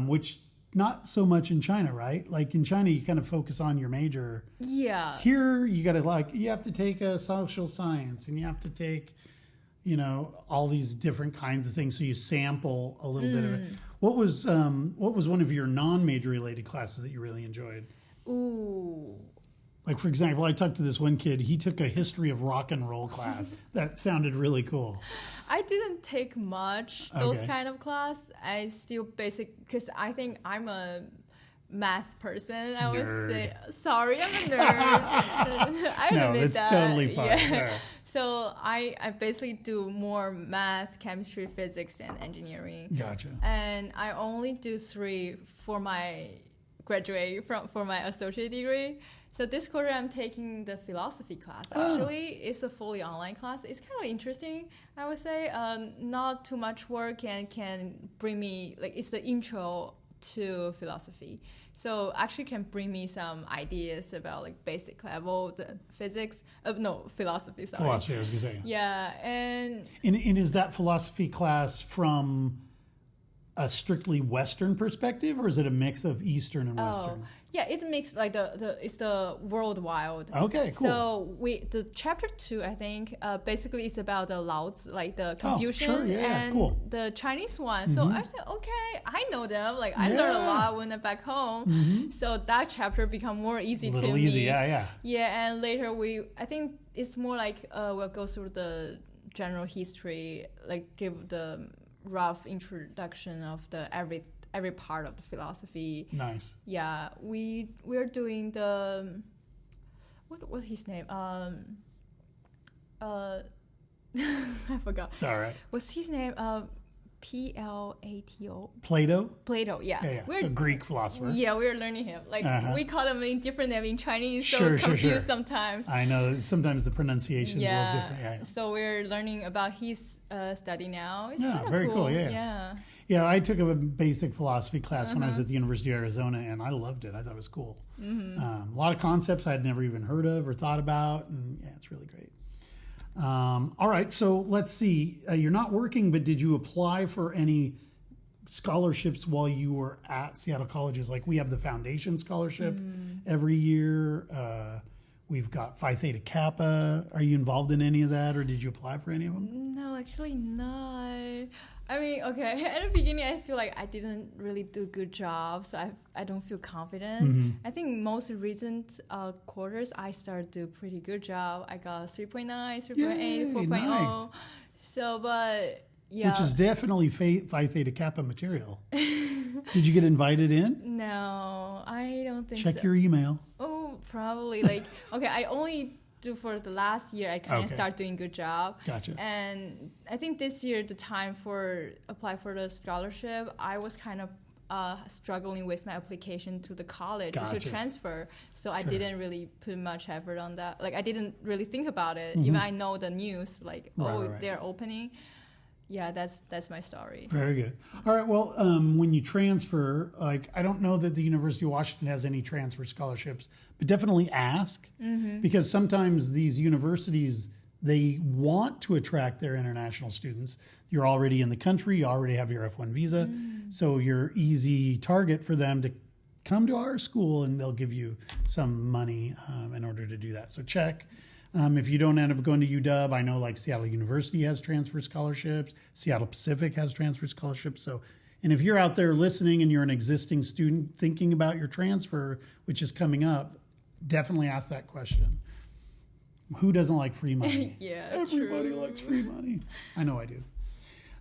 which not so much in China, right? Like in China, you kind of focus on your major. Yeah. Here, you have to take a social science and you have to take, all these different kinds of things. So you sample a little bit of it. What was one of your non-major related classes that you really enjoyed? Ooh. Like, for example, I talked to this one kid. He took a history of rock and roll class. That sounded really cool. I didn't take much those kind of class. I still because I think I'm a math person. I would say, sorry, I'm a nerd. I admit it's that. Totally fine. Yeah. So I basically do more math, chemistry, physics, and engineering. Gotcha. And I only do 3 for my graduate for my associate degree. So this quarter I'm taking the philosophy class. Actually, it's a fully online class. It's kind of interesting, I would say. Not too much work and can bring me, like, it's the intro to philosophy. So actually can bring me some ideas about like basic level, the physics, philosophy, sorry. Philosophy, I was going to say. Yeah, and is that philosophy class from a strictly Western perspective, or is it a mix of Eastern and Western? Yeah, it's mixed, like it's the worldwide. Okay, cool. So the chapter 2, I think, basically is about the Laozi, like the Confucian, cool. The Chinese one. So I said, okay, I know them. Like I learned a lot when I'm back home. So that chapter become more easy to me. Yeah. Yeah, and later I think it's more like we'll go through the general history, like give the rough introduction of the every part of the philosophy. Nice. Yeah, we're doing the what's his name? I forgot. It's all right. What's his name? Plato. Plato, yeah. So Greek philosopher. Yeah, we're learning him. Like we call him in different name in Chinese, so sure, confused sometimes. I know sometimes the pronunciation is a little different. Yeah. So we're learning about his study now. It's kind of very cool. Yeah. Yeah, I took a basic philosophy class when I was at the University of Arizona, and I loved it. I thought it was cool. A lot of concepts I'd never even heard of or thought about, and yeah, it's really great. All right, so let's see. You're not working, but did you apply for any scholarships while you were at Seattle colleges? Like we have the Foundation Scholarship every year. We've got Phi Theta Kappa. Are you involved in any of that, or did you apply for any of them? No, actually not. I mean, okay, at the beginning, I feel like I didn't really do a good job, so I don't feel confident. I think most recent quarters, I started to do a pretty good job. I got 3.9, 3.8, 4.0. Nice. So, but yeah. Which is definitely Phi Theta Kappa material. Did you get invited in? No, I don't think so. Check your email. Oh, probably. Like, okay, I only do for the last year. I kind of start doing good job. Gotcha. And I think this year, the time for apply for the scholarship, I was kind of struggling with my application to the college to transfer. So I didn't really put much effort on that. Like, I didn't really think about it. Even I know the news, like, they're opening. Yeah, that's my story. Very good. All right. Well, when you transfer, like, I don't know that the University of Washington has any transfer scholarships, but definitely ask because sometimes these universities, they want to attract their international students. You're already in the country. You already have your F1 visa. So you're easy target for them to come to our school and they'll give you some money in order to do that. So check. If you don't end up going to UW, I know like Seattle University has transfer scholarships. Seattle Pacific has transfer scholarships. So, and if you're out there listening and you're an existing student thinking about your transfer, which is coming up, definitely ask that question. Who doesn't like free money? Yeah, Everybody true. likes free money. I know I do.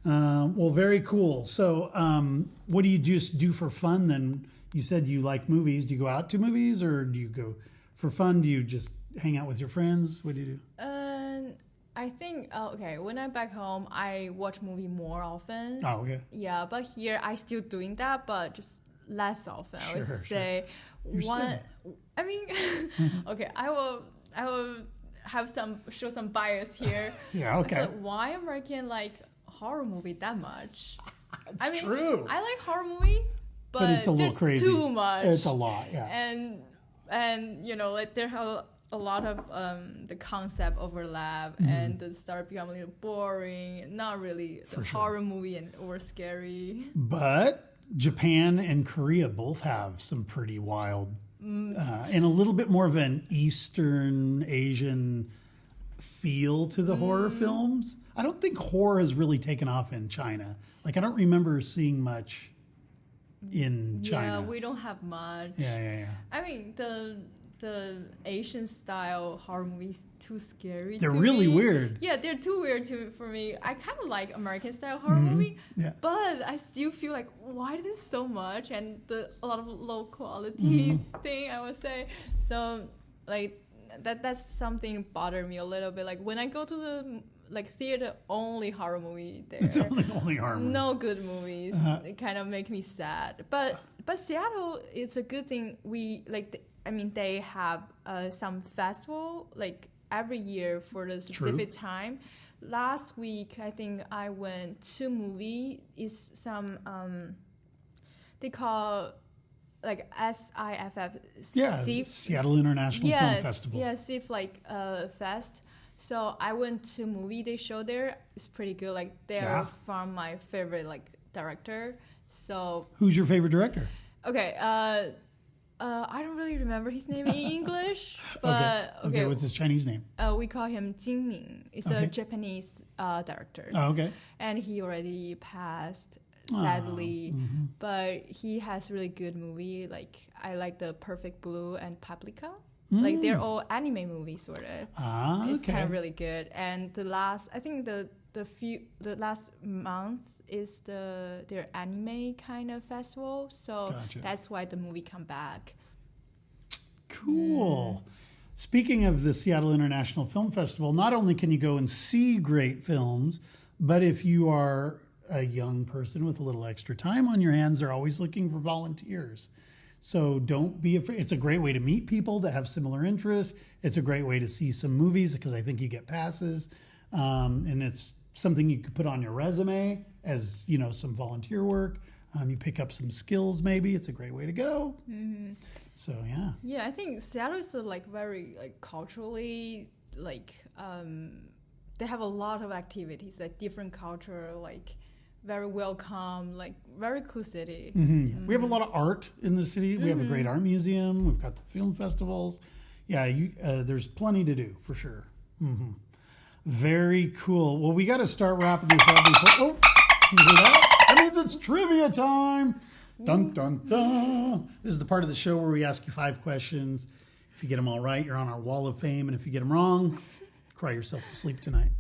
Well, very cool. So what do you just do for fun then? You said you like movies. Do you go out to movies or do you go for fun? Do you just hang out with your friends? What do you do? I think, when I'm back home, I watch movie more often. Oh, okay. Yeah, but here I still doing that, but just less often. I would say You're one. I mean, okay, I will have show some bias here. Yeah, okay. I feel like, why American like horror movie that much? It's true. I like horror movie, but it's a little crazy. Too much. It's a lot, yeah. And like there have a lot of the concept overlap, and the start become a little boring. Not really the horror movie and or scary. But Japan and Korea both have some pretty wild, and a little bit more of an Eastern Asian feel to the horror films. I don't think horror has really taken off in China. Like, I don't remember seeing much in China. Yeah, we don't have much. Yeah. I mean, the Asian style horror movies too scary. They're really weird. Yeah, they're too weird for me. I kind of like American style horror movie, but I still feel like why this so much and a lot of low quality thing, I would say. So like that's something bothered me a little bit. Like when I go to the theater, only horror movie there. It's only horror movies. No good movies. It kind of make me sad. But Seattle, it's a good thing. They have some festival every year for the specific time. Last week, I think I went to movie. It's some they call SIFF. Yeah, Seattle International Film Festival. Yeah, SIFF fest. So I went to movie they show there. It's pretty good. They're from my favorite director. So who's your favorite director? Okay, I don't really remember his name in English, but okay. What's his Chinese name? We call him Jing Ming. It's a Japanese director. Oh, okay. And he already passed, sadly, but he has really good movie. I like The Perfect Blue and Paprika. They're all anime movies, sort of. It's kind of really good. And the last month is their anime kind of festival, so that's why the movie come back. Cool. Speaking of the Seattle International Film Festival, not only can you go and see great films, but if you are a young person with a little extra time on your hands, they're always looking for volunteers. So don't be afraid. It's a great way to meet people that have similar interests. It's a great way to see some movies because I think you get passes, and it's something you could put on your resume as some volunteer work. You pick up some skills, maybe. It's a great way to go. So yeah. Yeah, I think Seattle is very culturally they have a lot of activities, different culture, very welcome, very cool city. We have a lot of art in the city. We have a great art museum. We've got the film festivals. Yeah, there's plenty to do for sure. Very cool. Well, we got to start wrapping this up before. Oh, do you hear that? That means it's trivia time. Dun, dun, dun. This is the part of the show where we ask you 5 questions. If you get them all right, you're on our wall of fame. And if you get them wrong, cry yourself to sleep tonight.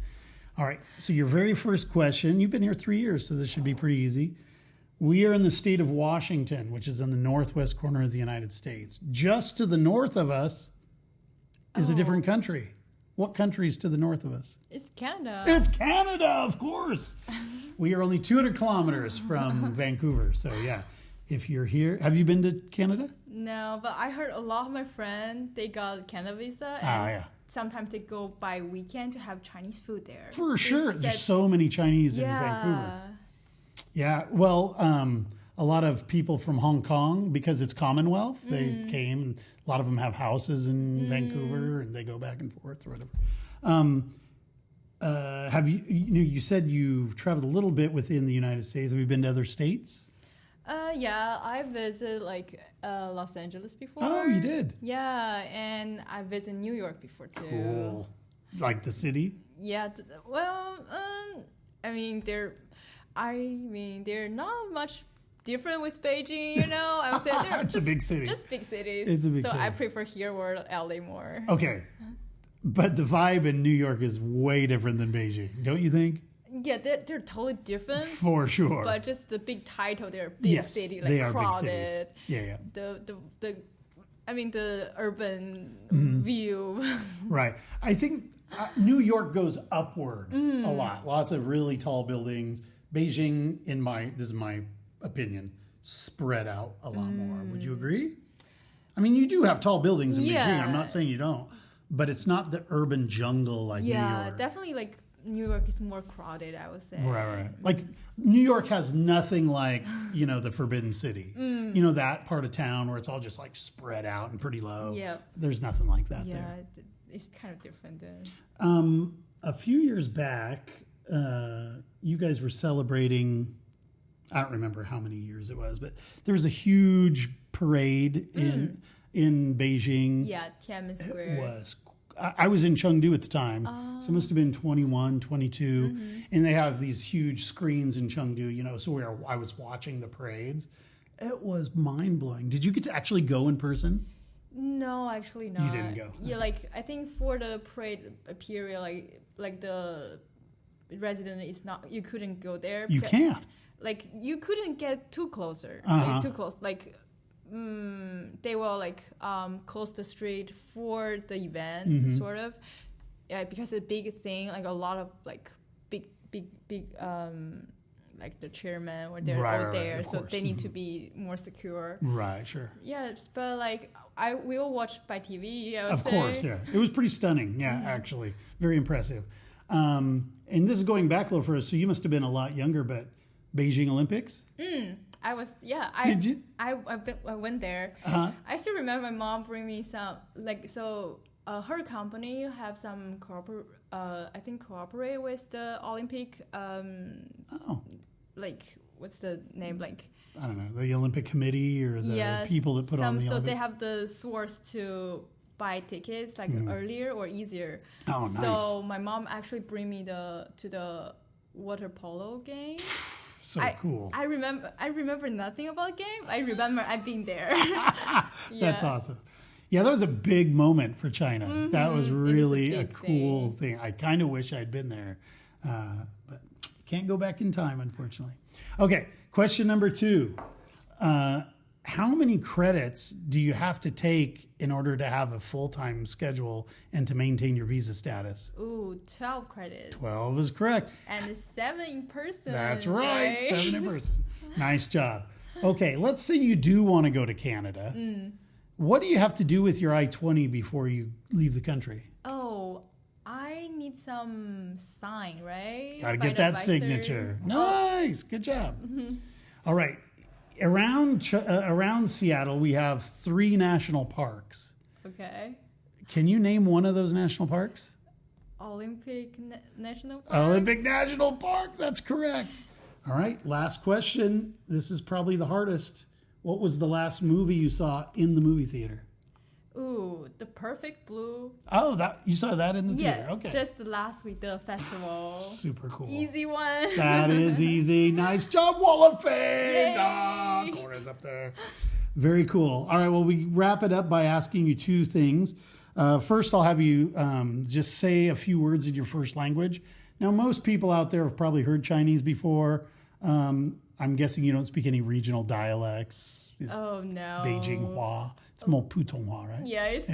All right. So your very first question, you've been here 3 years, so this should be pretty easy. We are in the state of Washington, which is in the northwest corner of the United States. Just to the north of us is a different country. What country is to the north of us? It's Canada. It's Canada, of course. We are only 200 kilometers from Vancouver. So, yeah, if you're here, have you been to Canada? No, but I heard a lot of my friends, they got Canada visa. And sometimes they go by weekend to have Chinese food there. For sure. There's so many Chinese in Vancouver. Yeah, well, a lot of people from Hong Kong, because it's Commonwealth, they came, and a lot of them have houses in Vancouver, and they go back and forth or whatever. Have you said you've traveled a little bit within the United States. Have you been to other states? Yeah, I visited Los Angeles before. Oh, you did? Yeah, and I visited New York before too. Cool. Like the city? Yeah, they're not much different with Beijing, I would say they're it's a big city. Just big cities. It's a big city. So I prefer here or LA more. Okay. But the vibe in New York is way different than Beijing, don't you think? Yeah, they're totally different. For sure. But just the big title, they're big city, like they are crowded. big cities. Yeah. The urban view. Right. I think New York goes upward a lot. Lots of really tall buildings. Beijing, this is my opinion, spread out a lot more. Would you agree? I mean, you do have tall buildings in Beijing. I'm not saying you don't. But it's not the urban jungle like New York. Yeah, definitely like New York is more crowded, I would say. Right. Like New York has nothing like, the Forbidden City. That part of town where it's all just like spread out and pretty low. Yeah. There's nothing like that there. Yeah, it's kind of different then. A few years back, you guys were celebrating, I don't remember how many years it was, but there was a huge parade in Beijing. Yeah, Tiananmen Square. It was. I was in Chengdu at the time, so it must have been 21, 22. And they have these huge screens in Chengdu, so where I was watching the parades. It was mind-blowing. Did you get to actually go in person? No, actually not. You didn't go? Yeah, like I think for the parade period, like the resident is not, you couldn't go there. You can't. Like you couldn't get too closer, too close. Like they will like close the street for the event, sort of. Yeah, because it's a big thing. Like a lot of like big like the chairman or they're all there, so they need to be more secure. Right, sure. Yeah, but like I will watch by TV. Of course, yeah. It was pretty stunning. Yeah, actually, very impressive. And this is going back a little further, so you must have been a lot younger, but Beijing Olympics. I was, yeah. Did you? I went there. I still remember my mom bring me some, like, so her company have some cooperate with the Olympic, like, what's the name, like? I don't know, the Olympic Committee or the people that put on the Olympics? So they have the source to buy tickets, like, earlier or easier. Oh, nice. So my mom actually bring me to the water polo game. So cool. I remember nothing about the game. I remember I've been there. That's awesome. Yeah, that was a big moment for China. That was really a cool thing. I kind of wish I'd been there, but can't go back in time, unfortunately. Okay, question number 2. How many credits do you have to take in order to have a full-time schedule and to maintain your visa status? Ooh, 12 credits. 12 is correct. And 7 in person. That's right, 7 in person. Nice job. Okay, let's say you do want to go to Canada. What do you have to do with your I-20 before you leave the country? Oh, I need some sign, right? Got to get that signature. Nice, good job. All right. Around Seattle, we have 3 national parks. Okay. Can you name one of those national parks? Olympic National Park. Olympic National Park, that's correct. All right, last question. This is probably the hardest. What was the last movie you saw in the movie theater? Ooh, The Perfect Blue. Oh, you saw that in the theater? Okay. Just last week, the festival. Super cool. Easy one. That is easy. Nice job, Wall of Fame. Kora's up there. Very cool. All right, well, we wrap it up by asking you 2 things. First, I'll have you just say a few words in your first language. Now, most people out there have probably heard Chinese before. I'm guessing you don't speak any regional dialects. Oh, no. Beijing Hua. It's more Putonghua, right? Yeah, it's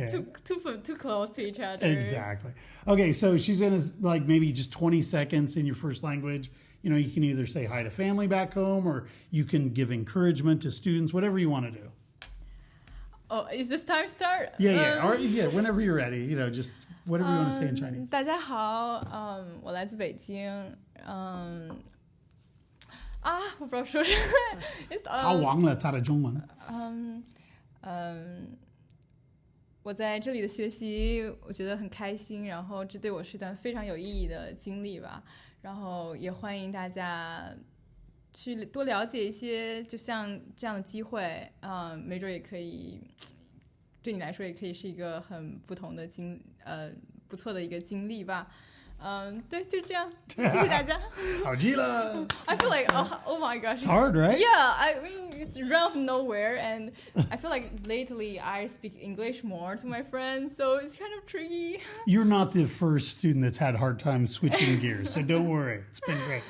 too close to each other. Exactly. Okay, so she's going to, like, maybe just 20 seconds in your first language. You know, you can either say hi to family back home or you can give encouragement to students, whatever you want to do. Oh, is this time start? Yeah. Or, whenever you're ready, just whatever you want to say in Chinese. 大家好，我来自北京，我不知道说什么。他忘了他的中文。我在这里的学习，我觉得很开心，然后这对我是一段非常有意义的经历吧。然后也欢迎大家去多了解一些，就像这样的机会，没准也可以对你来说也可以是一个很不同的不错的一个经历吧。对，就这样，谢谢大家。好极了。 I feel like, oh my gosh. It's hard, right? Yeah, I mean, it's out of nowhere. And I feel like lately I speak English more to my friends, so it's kind of tricky. You're not the first student that's had a hard time switching gears, so don't worry. It's been great.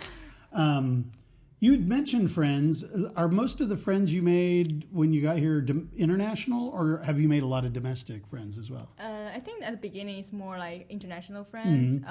You'd mentioned friends. Are most of the friends you made when you got here international, or have you made a lot of domestic friends as well? I think at the beginning it's more like international friends,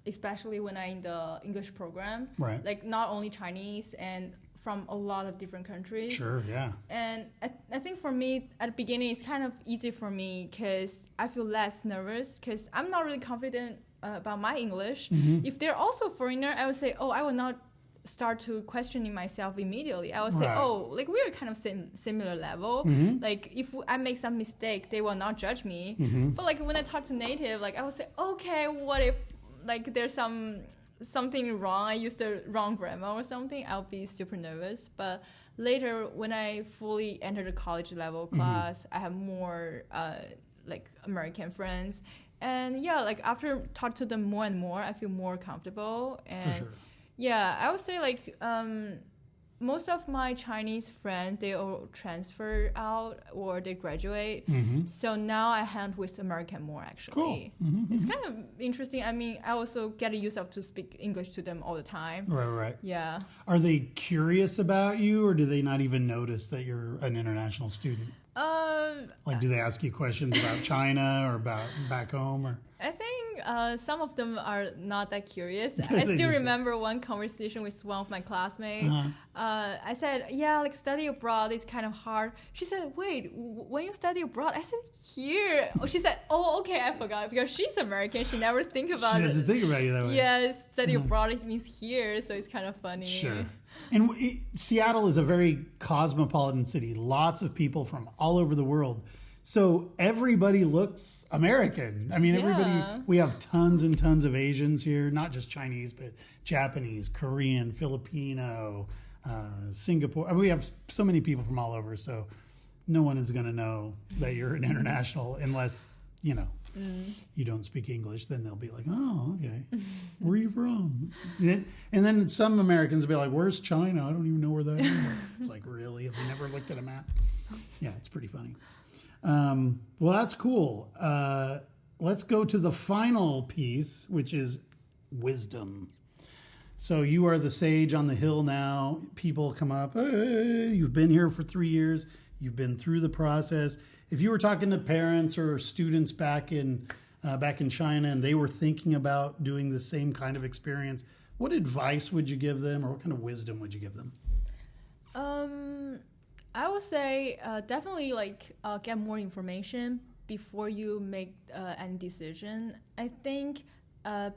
especially when I'm in the English program. Right. Like not only Chinese and from a lot of different countries. Sure, yeah. And I think for me, at the beginning, it's kind of easy for me because I feel less nervous because I'm not really confident about my English. If they're also foreigner, I would say, oh, I will not start to questioning myself immediately. I would say, oh, like we are kind of similar level. Like if I make some mistake, they will not judge me. But like when I talk to native, like I would say, okay, what if like there's something wrong, I used the wrong grammar or something, I'll be super nervous. But later when I fully enter the college level class, I have more like American friends. And yeah, like after talk to them more and more, I feel more comfortable. And For sure. yeah, I would say like most of my Chinese friends, they all transfer out or they graduate. So now I hang with American more actually. Cool. It's kind of interesting. I mean, I also get used to speak English to them all the time. Right. Yeah. Are they curious about you, or do they not even notice that you're an international student? Like, do they ask you questions about China or about back home? Or I think some of them are not that curious. They I still just- remember one conversation with one of my classmates. I said, yeah, like study abroad is kind of hard. She said, wait, when you study abroad? I said, here. Oh, she said, oh, okay, I forgot. Because she's American, she never think about she it. doesn't think about you that way. Yeah, study abroad it means here, so it's kind of funny. Sure. And Seattle is a very cosmopolitan city. Lots of people from all over the world. So everybody looks American. I mean, Yeah. we have tons and tons of Asians here, not just Chinese, but Japanese, Korean, Filipino, Singapore. I mean, we have so many people from all over. So no one is going to know that you're an international unless, you know, you don't speak English. Then they'll be like, oh, okay. Where are you from? And then some Americans will be like, where's China? I don't even know where that is. It's like, really? Have you never looked at a map? Yeah, it's pretty funny. Well, that's cool. Let's go to the final piece, which is wisdom. So you are the sage on the hill now. People come up, hey, you've been here for 3 years. You've been through the process. If you were talking to parents or students back in China and they were thinking about doing the same kind of experience, what advice would you give them, or what kind of wisdom would you give them? I would say definitely like get more information before you make any decision. I think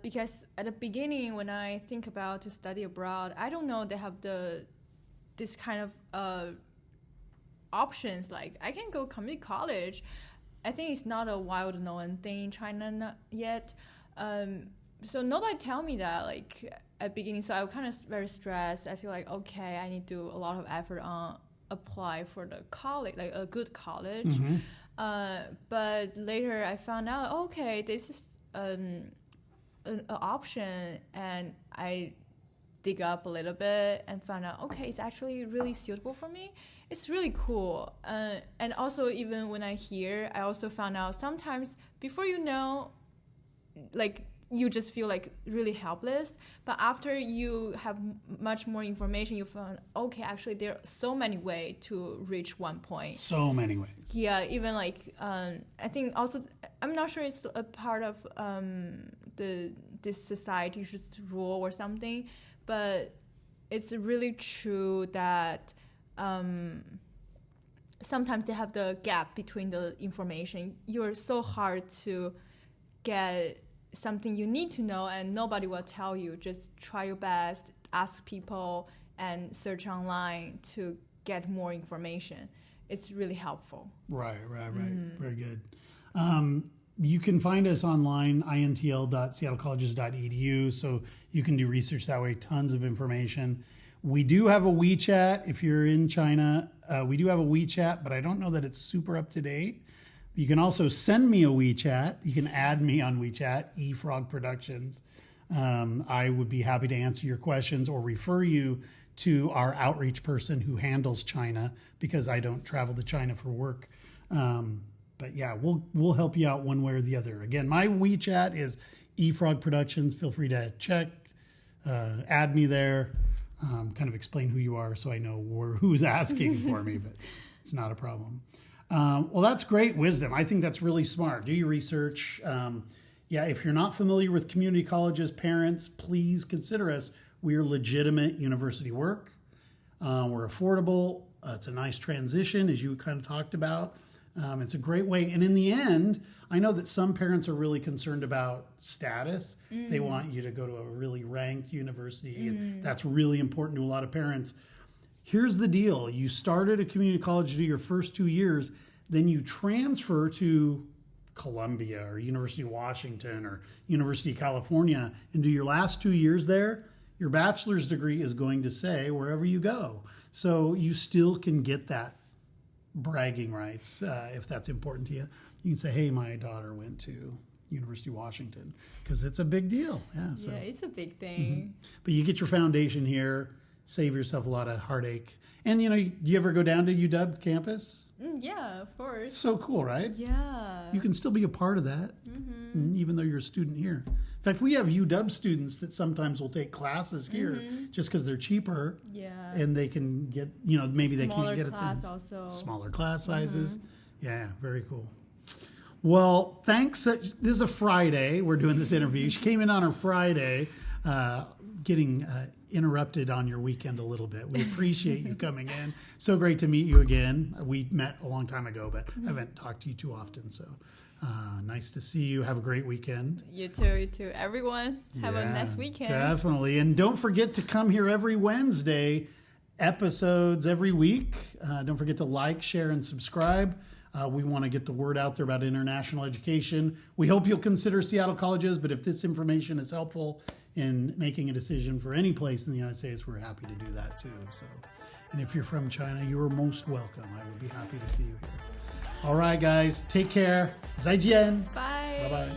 because at the beginning when I think about to study abroad, I don't know they have this kind of options. Like I can go community college. I think it's not a wild known thing in China yet. So nobody tell me that like at the beginning. So I was kind of very stressed. I feel like okay, I need to do a lot of effort on apply for the college, like a good college. But later I found out, okay, this is an option, and I dig up a little bit and found out, okay, it's actually really suitable for me. It's really cool. And also even when I hear, I also found out sometimes before you know, like you just feel like really helpless, but after you have much more information, you find okay, actually there are so many ways to reach one point. So many ways. Yeah, even like I think also I'm not sure it's a part of this society just rule or something, but it's really true that sometimes they have the gap between the information. You're so hard to get something you need to know and nobody will tell you. Just try your best, ask people and search online to get more information. It's really helpful. Right. Very good. You can find us online, intl.seattlecolleges.edu, so you can do research that way, tons of information. We do have a WeChat if you're in China. We do have a WeChat, but I don't know that it's super up to date. You can also send me a WeChat. You can add me on WeChat, eFrog Productions. I would be happy to answer your questions or refer you to our outreach person who handles China, because I don't travel to China for work. But yeah, we'll help you out one way or the other. Again, my WeChat is eFrog Productions. Feel free to check, add me there, kind of explain who you are so I know who's asking for me, but it's not a problem. Well, that's great wisdom. I think that's really smart. Do your research. Yeah, if you're not familiar with community colleges, parents, please consider us. We're legitimate university work. We're affordable. It's a nice transition, as you kind of talked about. It's a great way. And in the end, I know that some parents are really concerned about status. They want you to go to a really ranked university. And that's really important to a lot of parents. Here's the deal. You start at a community college to do your first 2 years. Then you transfer to Columbia or University of Washington or University of California and do your last 2 years there. Your bachelor's degree is going to say wherever you go. So you still can get that bragging rights if that's important to you. You can say, hey, my daughter went to University of Washington, because it's a big deal. Yeah, so. Yeah, it's a big thing. But you get your foundation here, save yourself a lot of heartache. And, do you ever go down to UW campus? Yeah, of course. It's so cool, right? Yeah. You can still be a part of that, even though you're a student here. In fact, we have UW students that sometimes will take classes here just because they're cheaper. Yeah. And they can get, maybe they can't get it. Smaller class sizes. Yeah, very cool. Well, thanks. This is a Friday. We're doing this interview. She came in on a Friday, getting interrupted on your weekend a little bit. We appreciate you coming in. So great to meet you again. We met a long time ago, but I haven't talked to you too often. So nice to see you. Have a great weekend. You too. Everyone, have a nice weekend. Definitely. And don't forget to come here every Wednesday. Episodes every week. Don't forget to like, share, and subscribe. We want to get the word out there about international education. We hope you'll consider Seattle colleges, but if this information is helpful in making a decision for any place in the United States, we're happy to do that too. So, and if you're from China, you are most welcome. I would be happy to see you here. All right, guys, take care. 再见. Bye. Bye-bye.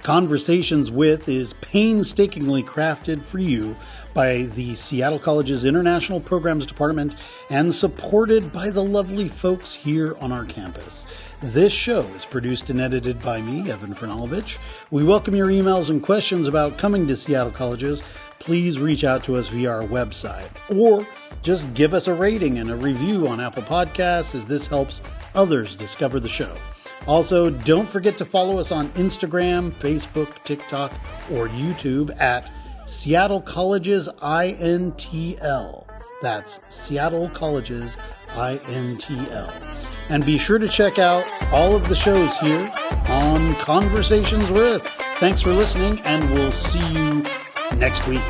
Conversations With is painstakingly crafted for you by the Seattle College's International Programs Department and supported by the lovely folks here on our campus. This show is produced and edited by me, Evan Franulovich. We welcome your emails and questions about coming to Seattle Colleges. Please reach out to us via our website, or just give us a rating and a review on Apple Podcasts, as this helps others discover the show. Also, don't forget to follow us on Instagram, Facebook, TikTok, or YouTube at Seattle Colleges INTL. That's Seattle Colleges INTL. And be sure to check out all of the shows here on Conversations With. Thanks for listening, and we'll see you next week.